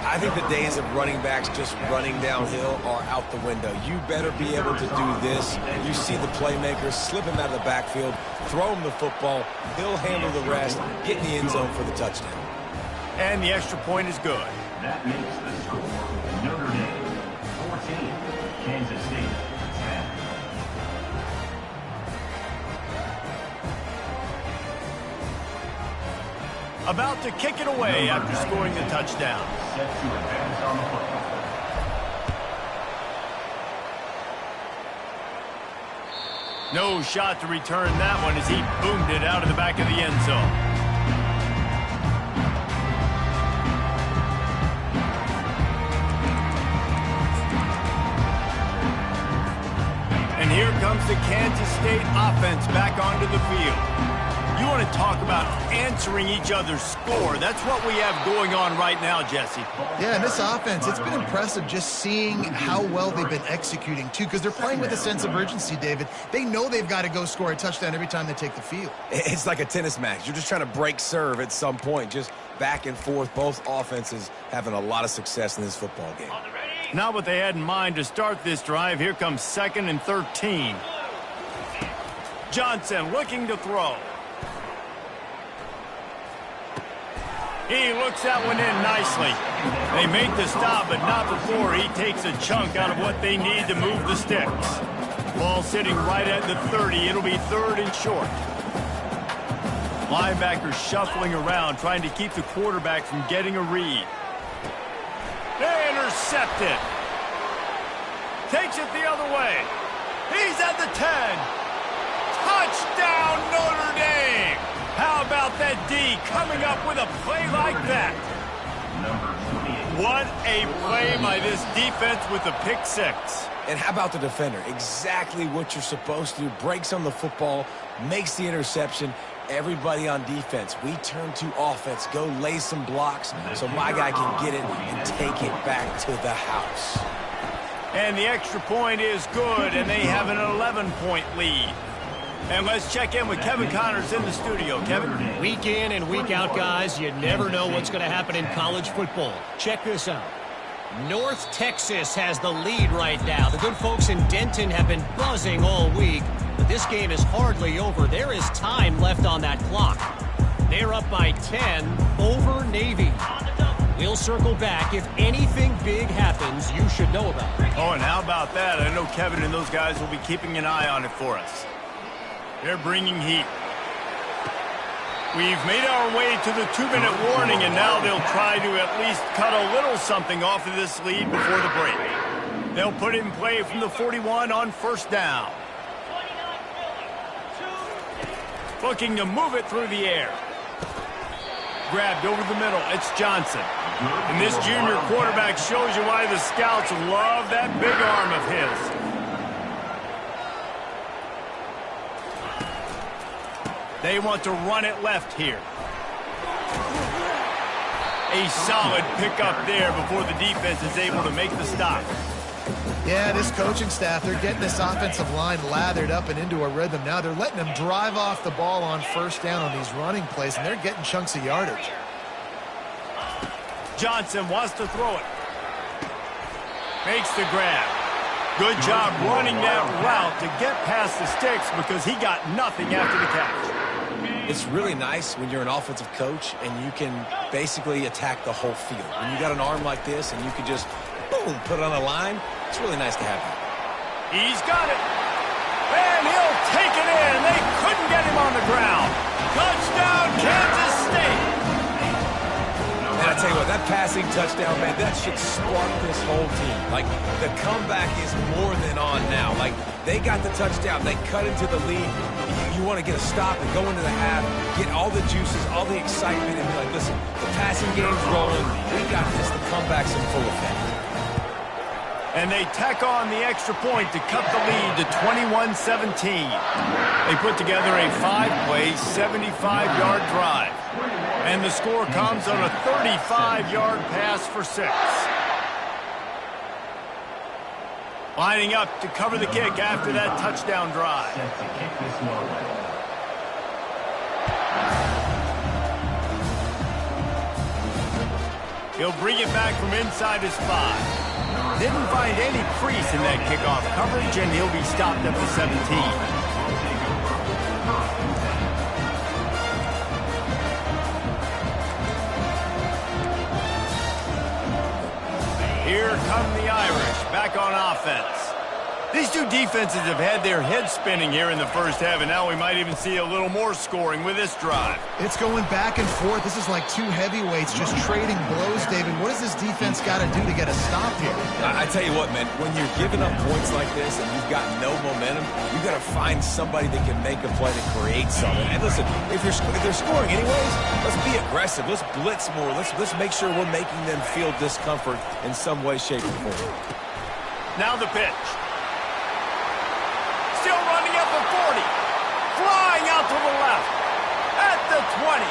I think the days of running backs just running downhill are out the window. You better be able to do this. You see the playmakers, slip him out of the backfield, throw him the football, he'll handle the rest, get in the end zone for the touchdown. And the extra point is good. That makes the score Notre Dame 14, Kansas State 10. About to kick it away after scoring the touchdown. Set to advance on the football. No shot to return that one as he boomed it out of the back of the end zone. And here comes the Kansas State offense back onto the field. You want to talk about answering each other's score. That's what we have going on right now, Jesse. Yeah, and this offense, it's been impressive just seeing how well they've been executing, too, because they're playing with a sense of urgency, David. They know they've got to go score a touchdown every time they take the field. It's like a tennis match. You're just trying to break serve at some point, just back and forth. Both offenses having a lot of success in this football game. Not what they had in mind to start this drive. Here comes 2nd and 13. Johnson looking to throw. He looks that one in nicely. They make the stop, but not before he takes a chunk out of what they need to move the sticks. Ball sitting right at the 30. It'll be 3rd and short. Linebackers shuffling around, trying to keep the quarterback from getting a read. They intercept intercepted. Takes it the other way. He's at the 10. Touchdown, Notre Dame. How about that D coming up with a play like that? What a play by this defense with the pick six. And how about the defender? Exactly what you're supposed to do. Breaks on the football, makes the interception. Everybody on defense, we turn to offense. Go lay some blocks so my guy can get it and take it back to the house. And the extra point is good, and they have an 11-point lead. And let's check in with Kevin Connors in the studio. Kevin? Week in and week out, guys, you never know what's going to happen in college football. Check this out. North Texas has the lead right now. The good folks in Denton have been buzzing all week, but this game is hardly over. There is time left on that clock. They're up by 10 over Navy. We'll circle back. If anything big happens, you should know about it. Oh, and how about that? I know Kevin and those guys will be keeping an eye on it for us. They're bringing heat. We've made our way to the 2-minute warning, and now they'll try to at least cut a little something off of this lead before the break. They'll put it in play from the 41 on first down. Looking to move it through the air. Grabbed over the middle. It's Johnson. And this junior quarterback shows you why the scouts love that big arm of his. They want to run it left here. A solid pickup there before the defense is able to make the stop. Yeah, this coaching staff, they're getting this offensive line lathered up and into a rhythm. Now they're letting them drive off the ball on first down on these running plays, and they're getting chunks of yardage. Johnson wants to throw it. Makes the grab. Good job running that route to get past the sticks because he got nothing after the catch. It's really nice when you're an offensive coach and you can basically attack the whole field. When you got an arm like this and you can just, boom, put it on a line, it's really nice to have that. He's got it. And he'll take it in. They couldn't get him on the ground. Touchdown, Kansas State. And I tell you what, that passing touchdown, man, that should spark this whole team. Like, the comeback is more than on now. Like, they got the touchdown. They cut into the lead. You want to get a stop and go into the half, get all the juices, all the excitement, and be like, listen, the passing game's rolling. We got this. The comeback's in full effect. And they tack on the extra point to cut the lead to 21-17. They put together a 5-play, 75-yard drive. And the score comes on a 35-yard pass for 6. Lining up to cover the kick after that touchdown drive. He'll bring it back from inside his 5. Didn't find any crease in that kickoff coverage, and he'll be stopped at the 17. Here come the Irish, back on offense. These two defenses have had their heads spinning here in the first half, and now we might even see a little more scoring with this drive. It's going back and forth. This is like two heavyweights just trading blows, David. What does this defense got to do to get a stop here? I tell you what, man, when you're giving up points like this and you've got no momentum, you got to find somebody that can make a play to create something. And listen, if they're scoring anyways, let's be aggressive. Let's blitz more. Let's make sure we're making them feel discomfort in some way, shape, or form. Now the pitch. Still running at the 40. Flying out to the left. At the 20.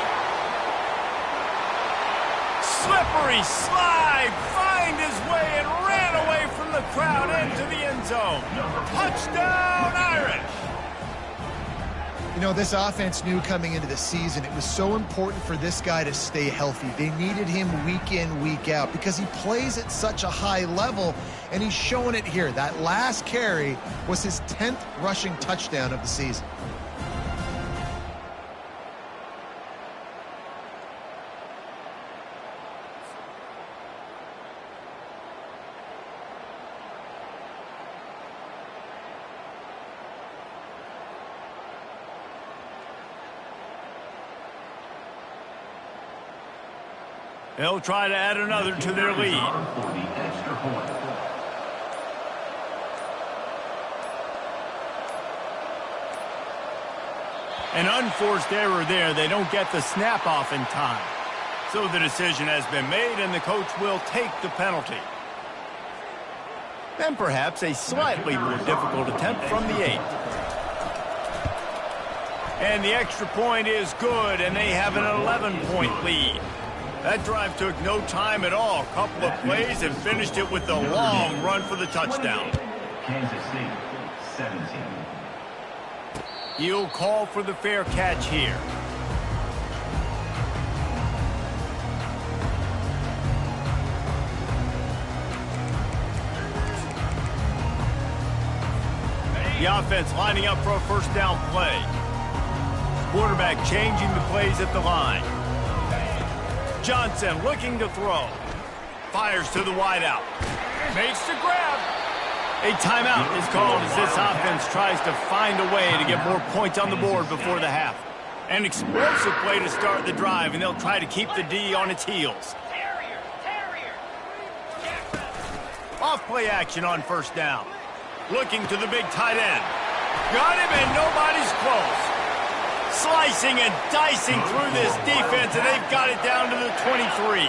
Slippery slide. Find his way and ran away from the crowd into the end zone. Touchdown, Irish. You know, this offense knew coming into the season it was so important for this guy to stay healthy. They needed him week in, week out because he plays at such a high level, and he's showing it here. That last carry was his 10th rushing touchdown of the season. They'll try to add another to their lead. point. An unforced error there. They don't get the snap off in time. So the decision has been made, and the coach will take the penalty. And perhaps a slightly more difficult attempt from the 8. And the extra point is good, and they have an 11-point lead. That drive took no time at all. A couple of plays and finished it with a long run for the touchdown. Kansas State, 17. He'll call for the fair catch here. The offense lining up for a first down play. Quarterback changing the plays at the line. Johnson looking to throw. Fires to the wideout. Makes the grab. A timeout is called as this offense tries to find a way to get more points on the board before the half. An explosive play to start the drive, and they'll try to keep the D on its heels. Off play action on first down. Looking to the big tight end. Got him, and nobody's close. Slicing and dicing through this defense, and they've got it down to the 23.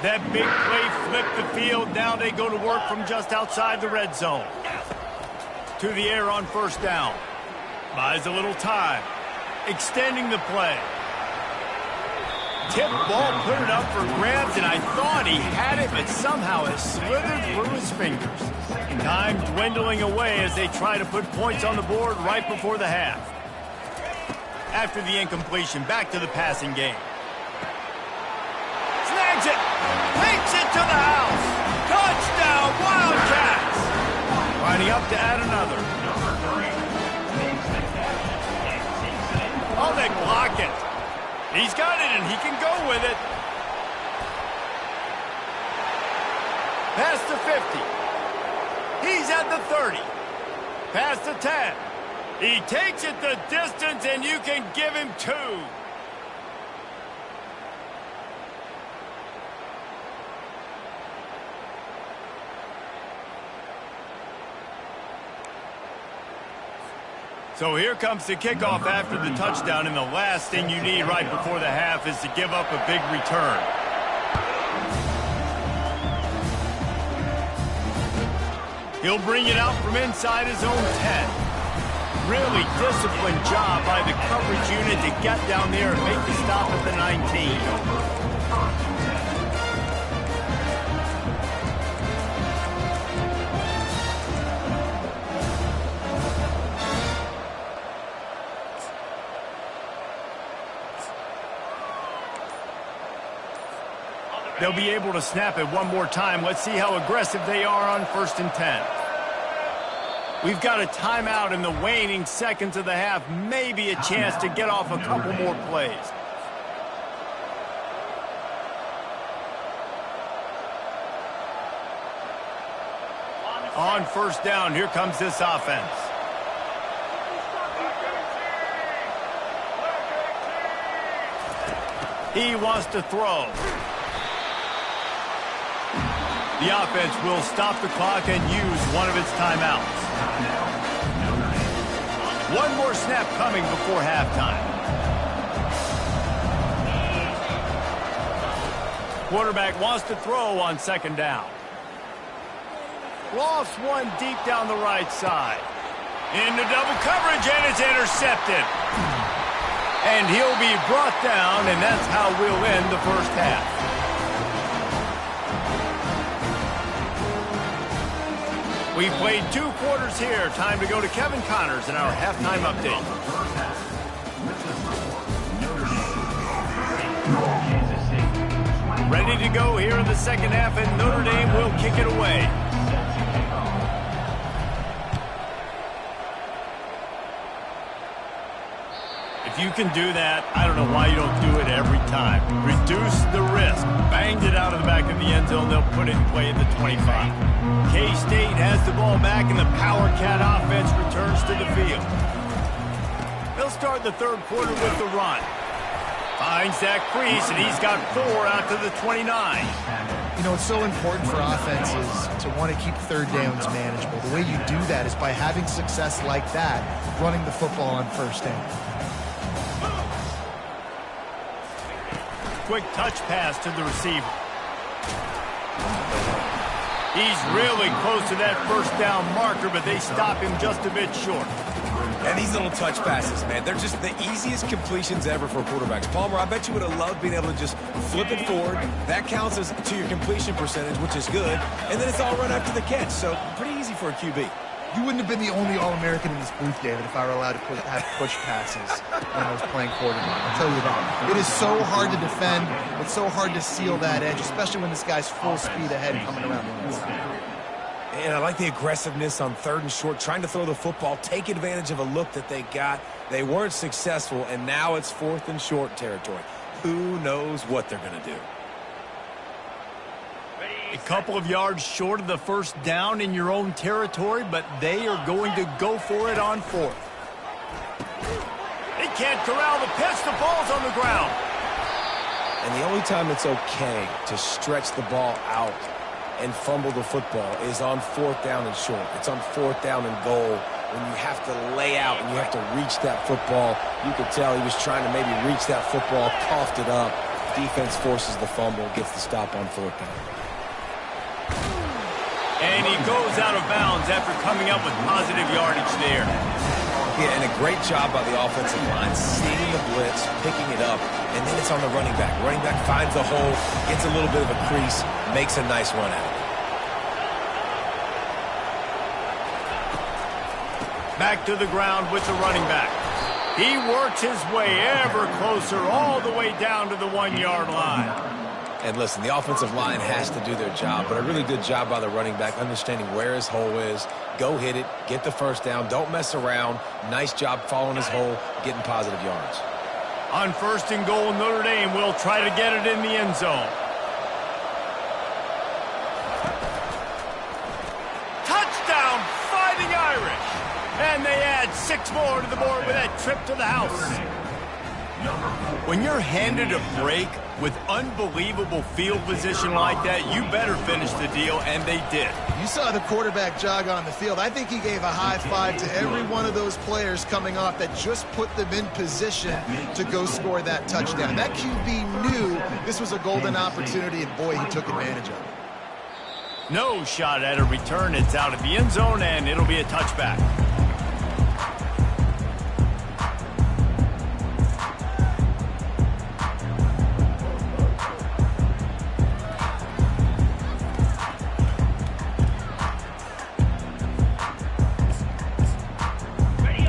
That big play flipped the field. Now they go to work from just outside the red zone. To the air on first down. Buys a little time. Extending the play. Tip ball, put it up for grabs, and I thought he had it, but somehow it slithered through his fingers. Time dwindling away as they try to put points on the board right before the half. After the incompletion, back to the passing game. Snags it! Takes it to the house! Touchdown, Wildcats! Lining up to add another. Oh, they block it. He's got it, and he can go with it. Past the 50. He's at the 30. Past the 10. He takes it the distance, and you can give him 2. So here comes the kickoff after the touchdown, and the last thing you need right before the half is to give up a big return. He'll bring it out from inside his own 10. Really disciplined job by the coverage unit to get down there and make the stop at the 19. They'll be able to snap it one more time. Let's see how aggressive they are on 1st and 10. We've got a timeout in the waning seconds of the half. Maybe a chance to get off a couple more plays. On first down, here comes this offense. He wants to throw. The offense will stop the clock and use one of its timeouts. One more snap coming before halftime. Quarterback wants to throw on 2nd down. Lofts one deep down the right side. Into double coverage, and it's intercepted. And he'll be brought down, and that's how we'll end the first half. We played 2 quarters here. Time to go to Kevin Connors in our halftime update. Ready to go here in the second half, and Notre Dame will kick it away. If you can do that, I don't know why you don't do it every time. Reduce the risk. Banged it out of the back of the end zone. They'll put it in play at the 25. K-State has the ball back, and the Power Cat offense returns to the field. They'll start the 3rd quarter with the run. Finds that crease, and he's got 4 out to the 29. You know, it's so important for offenses to want to keep third downs manageable. The way you do that is by having success like that, running the football on first down. Quick touch pass to the receiver. He's really close to that first down marker, but they stop him just a bit short. And these little touch passes, man, they're just the easiest completions ever for quarterbacks. Palmer, I bet you would have loved being able to just flip it forward. That counts as to your completion percentage, which is good. And then it's all right after the catch, so pretty easy for a QB. You wouldn't have been the only All-American in this booth, David, if I were allowed to have push passes when I was playing quarterback. I'll tell you that. It is so hard to defend. It's so hard to seal that edge, especially when this guy's full speed ahead coming around the inside. And I like the aggressiveness on 3rd and short, trying to throw the football, take advantage of a look that they got. They weren't successful, and now it's 4th and short territory. Who knows what they're going to do? A couple of yards short of the first down in your own territory, but they are going to go for it on 4th. They can't corral the pitch. The ball's on the ground. And the only time it's okay to stretch the ball out and fumble the football is on 4th down and short. It's on 4th down and goal when you have to lay out and you have to reach that football. You could tell he was trying to maybe reach that football, coughed it up. Defense forces the fumble, gets the stop on 4th down. And he goes out of bounds after coming up with positive yardage there. Yeah, and a great job by the offensive line, seeing the blitz, picking it up, and then it's on the running back. Running back finds the hole, gets a little bit of a crease, makes a nice run out of it. Back to the ground with the running back. He works his way ever closer all the way down to the 1-yard line. And listen, the offensive line has to do their job, but a really good job by the running back, understanding where his hole is. Go hit it, get the first down, don't mess around. Nice job following his hole, getting positive yards. On 1st and goal, Notre Dame will try to get it in the end zone. Touchdown, Fighting Irish! And they add 6 more to the board with that trip to the house. When you're handed a break with unbelievable field position like that, you better finish the deal, and they did. You saw the quarterback jog on the field. I think he gave a high five to every one of those players coming off that just put them in position to go score that touchdown. That QB knew this was a golden opportunity, and boy, he took advantage of it. No shot at a return. It's out of the end zone, and it'll be a touchback.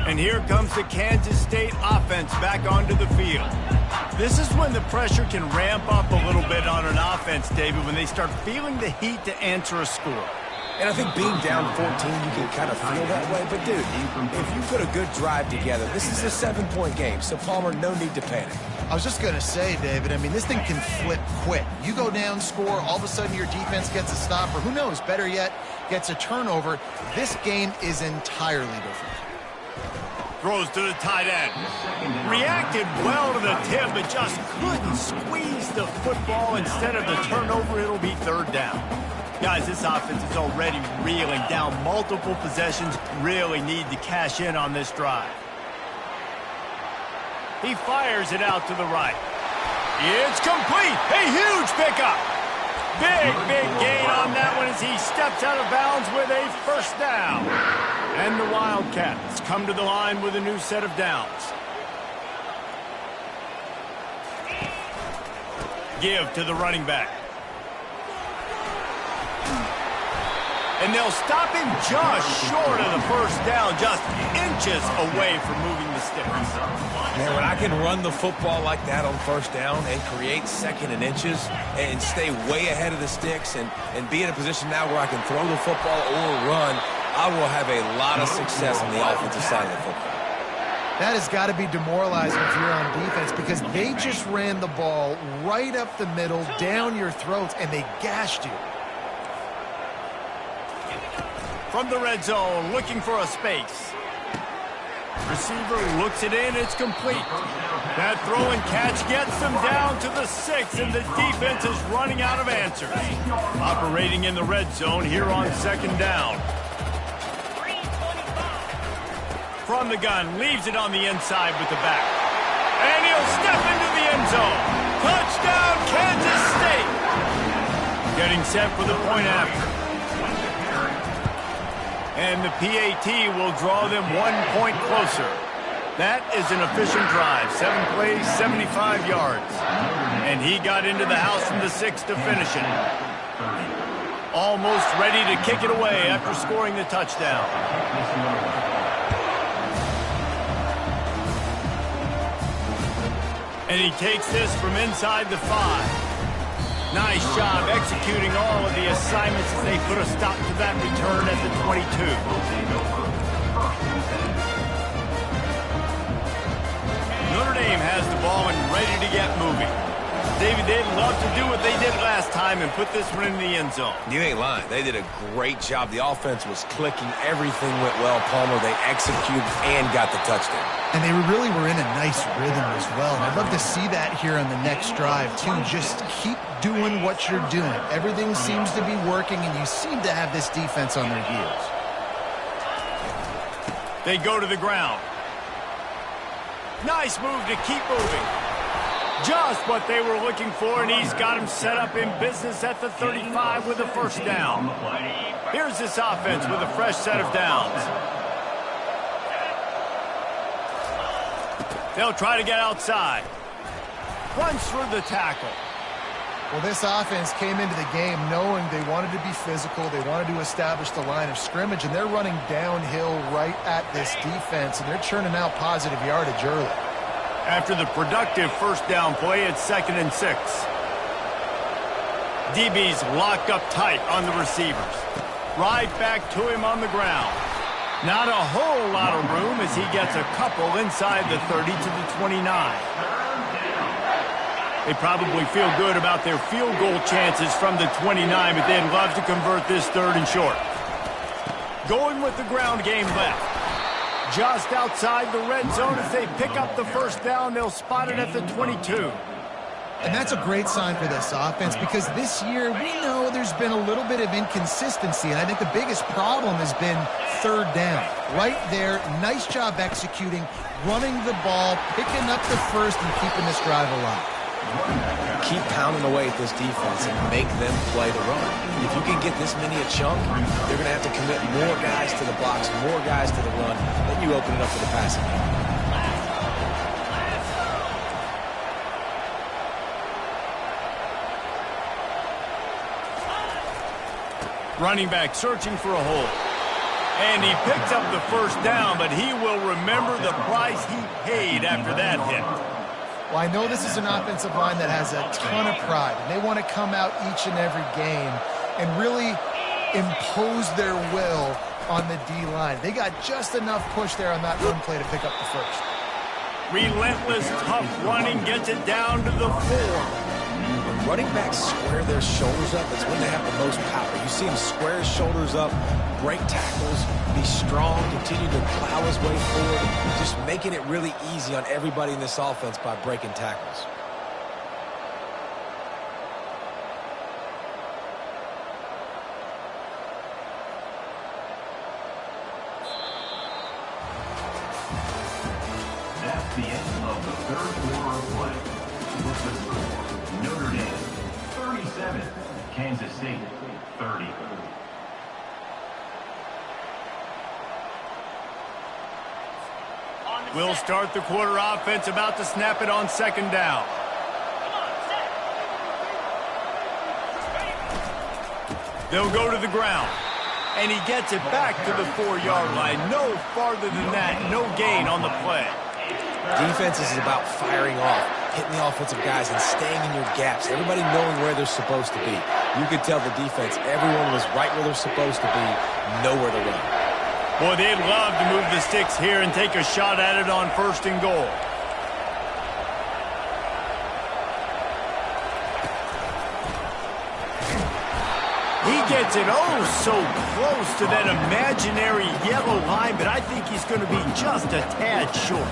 And here comes the Kansas State offense back onto the field. This is when the pressure can ramp up a little bit on an offense, David, when they start feeling the heat to answer a score. And I think being down 14, you can kind of feel that way. But, dude, if you put a good drive together, this is a 7-point game. So, Palmer, no need to panic. I was just going to say, David, I mean, this thing can flip quick. You go down, score, all of a sudden your defense gets a stop, or who knows, better yet, gets a turnover. This game is entirely different. Throws to the tight end. Reacted well to the tip, but just couldn't squeeze the football. Instead of the turnover, it'll be 3rd down. Guys, this offense is already reeling down multiple possessions. Really need to cash in on this drive. He fires it out to the right. It's complete. A huge pickup. Big gain on that one as he steps out of bounds with a 1st down. And the Wildcats come to the line with a new set of downs. Give to the running back. And they'll stop him just short of the 1st down, just inches away from moving the sticks. Man, when I can run the football like that on 1st down and create 2nd and inches and stay way ahead of the sticks and be in a position now where I can throw the football or run, I will have a lot of success on the offensive side of the football. That has got to be demoralizing if you're on defense because they just ran the ball right up the middle, down your throats, and they gashed you. From the red zone, looking for a space. Receiver looks it in, it's complete. That throw and catch gets them down to the 6, and the defense is running out of answers. Operating in the red zone here on second down. From the gun, leaves it on the inside with the back. And he'll step into the end zone. Touchdown, Kansas State! Getting set for the point after. And the PAT will draw them 1 point closer. That is an efficient drive. 7 plays, 75 yards. And he got into the house from the 6 to finish it. Almost ready to kick it away after scoring the touchdown. And he takes this from inside the 5. Nice job executing all of the assignments as they put a stop to that return at the 22. Notre Dame has the ball and ready to get moving. David, they'd love to do what they did last time and put this one in the end zone. You ain't lying. They did a great job. The offense was clicking. Everything went well, Palmer. They executed and got the touchdown. And they really were in a nice rhythm as well. And I'd love to see that here on the next drive, too. Just keep doing what you're doing. Everything seems to be working, and you seem to have this defense on their heels. They go to the ground. Nice move to keep moving. Just what they were looking for, and he's got him set up in business at the 35 with a first down. Here's this offense with a fresh set of downs. They'll try to get outside. Runs through the tackle. Well, this offense came into the game knowing they wanted to be physical. They wanted to establish the line of scrimmage, and they're running downhill right at this defense, and they're churning out positive yardage early. After the productive first down play, it's 2nd and 6. DB's locked up tight on the receivers. Right back to him on the ground. Not a whole lot of room as he gets a couple inside the 30 to the 29. They probably feel good about their field goal chances from the 29, but they'd love to convert this 3rd and short. Going with the ground game left. Just outside the red zone as they pick up the first down. They'll spot it at the 22. And that's a great sign for this offense because this year we know there's been a little bit of inconsistency, and I think the biggest problem has been 3rd down. Right there, nice job executing, running the ball, picking up the first, and keeping this drive alive. Keep pounding away at this defense and make them play the run. If you can get this many a chunk, they're going to have to commit more guys to the box, more guys to the run, then you open it up for the passing game. Running back searching for a hole. And he picks up the first down, but he will remember the price he paid after that hit. Well, I know this is an offensive line that has a ton of pride, and they want to come out each and every game and really impose their will on the D-line. They got just enough push there on that run play to pick up the first. Relentless, tough running gets it down to the 4. When running backs square their shoulders up, it's when they have the most power. You see him square his shoulders up, break tackles, be strong, continue to plow his way forward, just making it really easy on everybody in this offense by breaking tackles. That's the end of the 3rd quarter of play. With the score, Notre Dame 37, Kansas State 30. We'll start the quarter offense, about to snap it on 2nd down. They'll go to the ground. And he gets it back to the 4-yard line. No farther than that. No gain on the play. Defense is about firing off, hitting the offensive guys and staying in your gaps. Everybody knowing where they're supposed to be. You could tell the defense, everyone was right where they're supposed to be, nowhere to run. Boy, they'd love to move the sticks here and take a shot at it on 1st and goal. He gets it oh so close to that imaginary yellow line, but I think he's going to be just a tad short.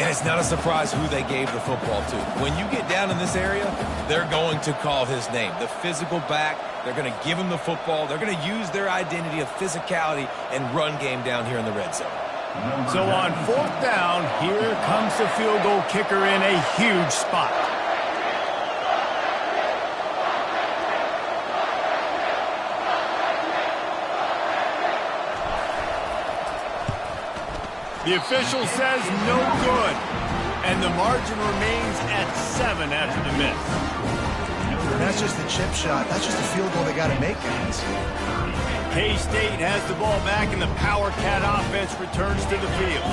And it's not a surprise who they gave the football to. When you get down in this area, they're going to call his name. The physical back, they're going to give him the football. They're going to use their identity of physicality and run game down here in the red zone. So on 4th down, here comes the field goal kicker in a huge spot. The official says no good, and the margin remains at 7 after the miss. And that's just the chip shot. That's just a field goal they got to make, guys. K-State has the ball back, and the Power Cat offense returns to the field.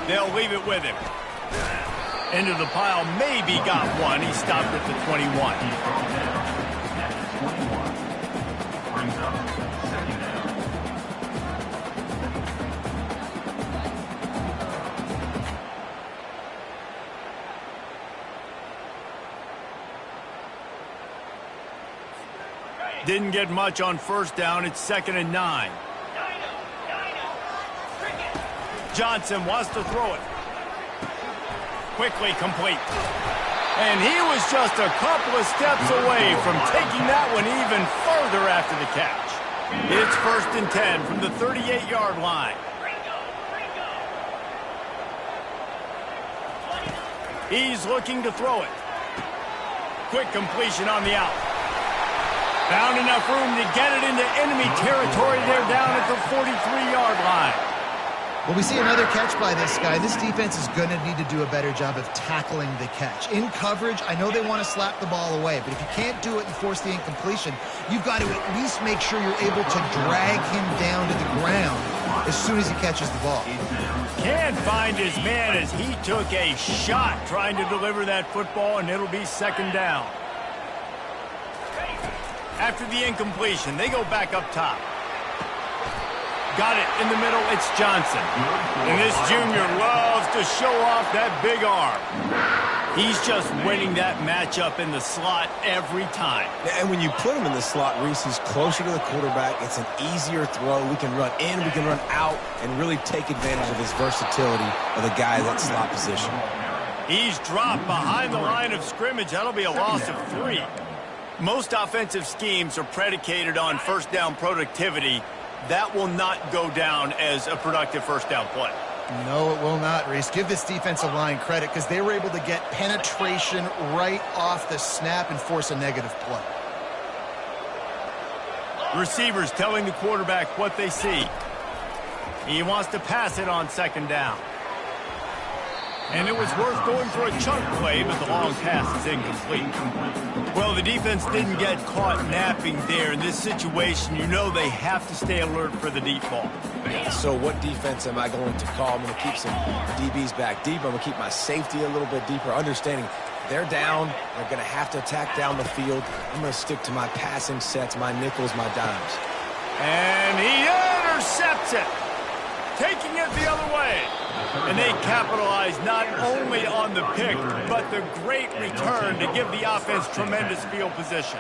They'll leave it with him. Into the pile, maybe got one. He stopped at the 21. Didn't get much on 1st down. It's 2nd and 9. Johnson wants to throw it. Quickly complete. And he was just a couple of steps away from taking that one even further after the catch. It's 1st and 10 from the 38-yard line. He's looking to throw it. Quick completion on the out. Found enough room to get it into enemy territory there down at the 43-yard line. Well, we see another catch by this guy. This defense is going to need to do a better job of tackling the catch. In coverage, I know they want to slap the ball away, but if you can't do it and force the incompletion, you've got to at least make sure you're able to drag him down to the ground as soon as he catches the ball. Can't find his man as he took a shot trying to deliver that football, and it'll be 2nd down. After the incompletion, they go back up top. Got it in the middle, it's Johnson. And this junior loves to show off that big arm. He's just winning that matchup in the slot every time. And when you put him in the slot, Reese, he's closer to the quarterback. It's an easier throw. We can run in, we can run out, and really take advantage of his versatility of the guy in that slot position. He's dropped behind the line of scrimmage. That'll be a loss of 3. Most offensive schemes are predicated on 1st down productivity. That will not go down as a productive 1st down play. No, it will not, Reese. Give this defensive line credit because they were able to get penetration right off the snap and force a negative play. Receivers telling the quarterback what they see. He wants to pass it on 2nd down. And it was worth going for a chunk play, but the long pass is incomplete. Well, the defense didn't get caught napping there. In this situation, you know they have to stay alert for the deep ball. Yeah, so what defense am I going to call? I'm going to keep some DBs back deep. I'm going to keep my safety a little bit deeper, understanding they're down. They're going to have to attack down the field. I'm going to stick to my passing sets, my nickels, my dimes. And he intercepts it, taking it the other way. And they capitalize not only on the pick, but the great return to give the offense tremendous field position.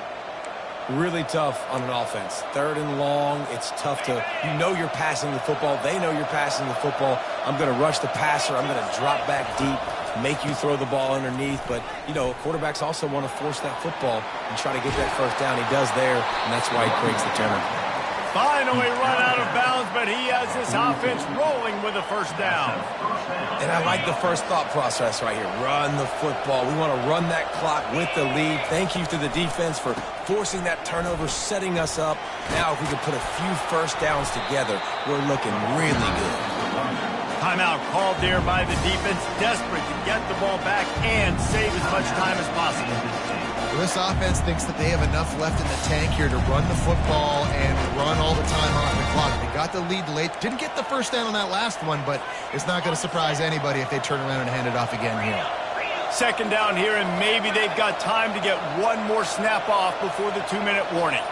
Really tough on an offense. 3rd and long, it's tough to, you know you're passing the football. They know you're passing the football. I'm going to rush the passer. I'm going to drop back deep, make you throw the ball underneath. But, you know, quarterbacks also want to force that football and try to get that 1st down. He does there, and that's why he breaks the turnover. Finally run out of bounds, but he has this offense rolling with a 1st down. And I like the first thought process right here. Run the football. We want to run that clock with the lead. Thank you to the defense for forcing that turnover, setting us up. Now if we can put a few 1st downs together, we're looking really good. Timeout called there by the defense, desperate to get the ball back and save as much time as possible. This offense thinks that they have enough left in the tank here to run the football and run all the time off the clock. They got the lead late. Didn't get the 1st down on that last one, but it's not going to surprise anybody if they turn around and hand it off again here. 2nd down here, and maybe they've got time to get one more snap off before the 2-minute warning.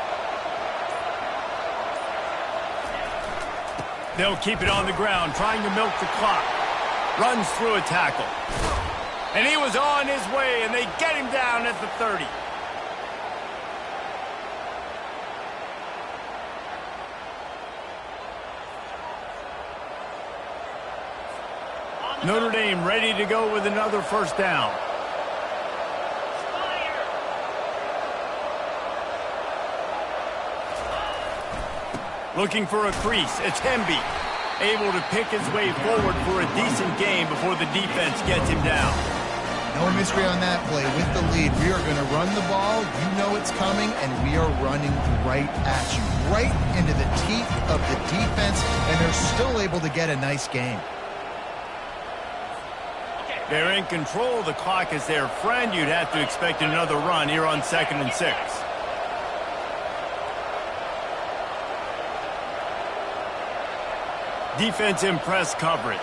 They'll keep it on the ground, trying to milk the clock. Runs through a tackle. And he was on his way, and they get him down at the 30. Notre Dame ready to go with another first down. Looking for a crease. It's Hemby. Able to pick his way forward for a decent gain before the defense gets him down. No mystery on that play. With the lead, we are going to run the ball. You know it's coming, and we are running right at you. Right into the teeth of the defense, and they're still able to get a nice gain. They're in control. The clock is their friend. You'd have to expect another run here on 2nd and 6. Defense in press coverage.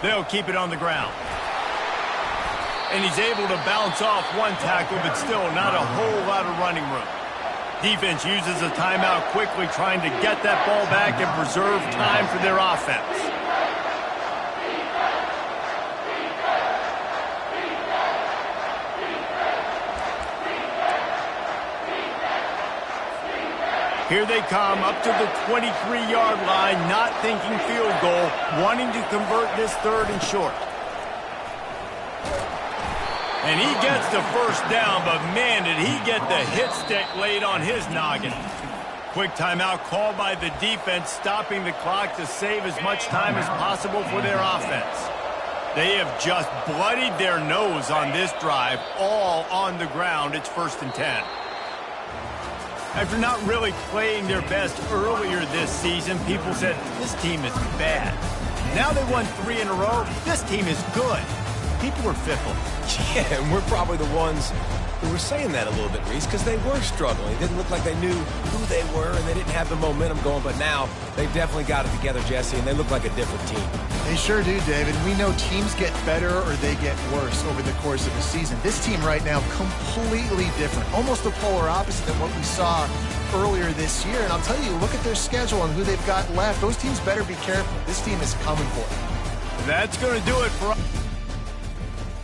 They'll keep it on the ground. And he's able to bounce off one tackle, but still not a whole lot of running room. Defense uses a timeout quickly, trying to get that ball back and preserve time for their offense. Here they come up to the 23-yard line, not thinking field goal, wanting to convert this 3rd and short. And he gets the first down, but man, did he get the hit stick laid on his noggin. Quick timeout called by the defense, stopping the clock to save as much time as possible for their offense. They have just bloodied their nose on this drive, all on the ground. It's 1st and 10. After not really playing their best earlier this season, people said, this team is bad. Now they won 3 in a row. This team is good. People were fickle. Yeah, and we're probably the ones who were saying that a little bit, Reese, because they were struggling. It didn't look like they knew who they were, and they didn't have the momentum going. But now they've definitely got it together, Jesse, and they look like a different team. They sure do, David. We know teams get better or they get worse over the course of a season. This team right now, completely different. Almost the polar opposite than what we saw earlier this year. And I'll tell you, look at their schedule and who they've got left. Those teams better be careful. This team is coming for it. That's going to do it for us.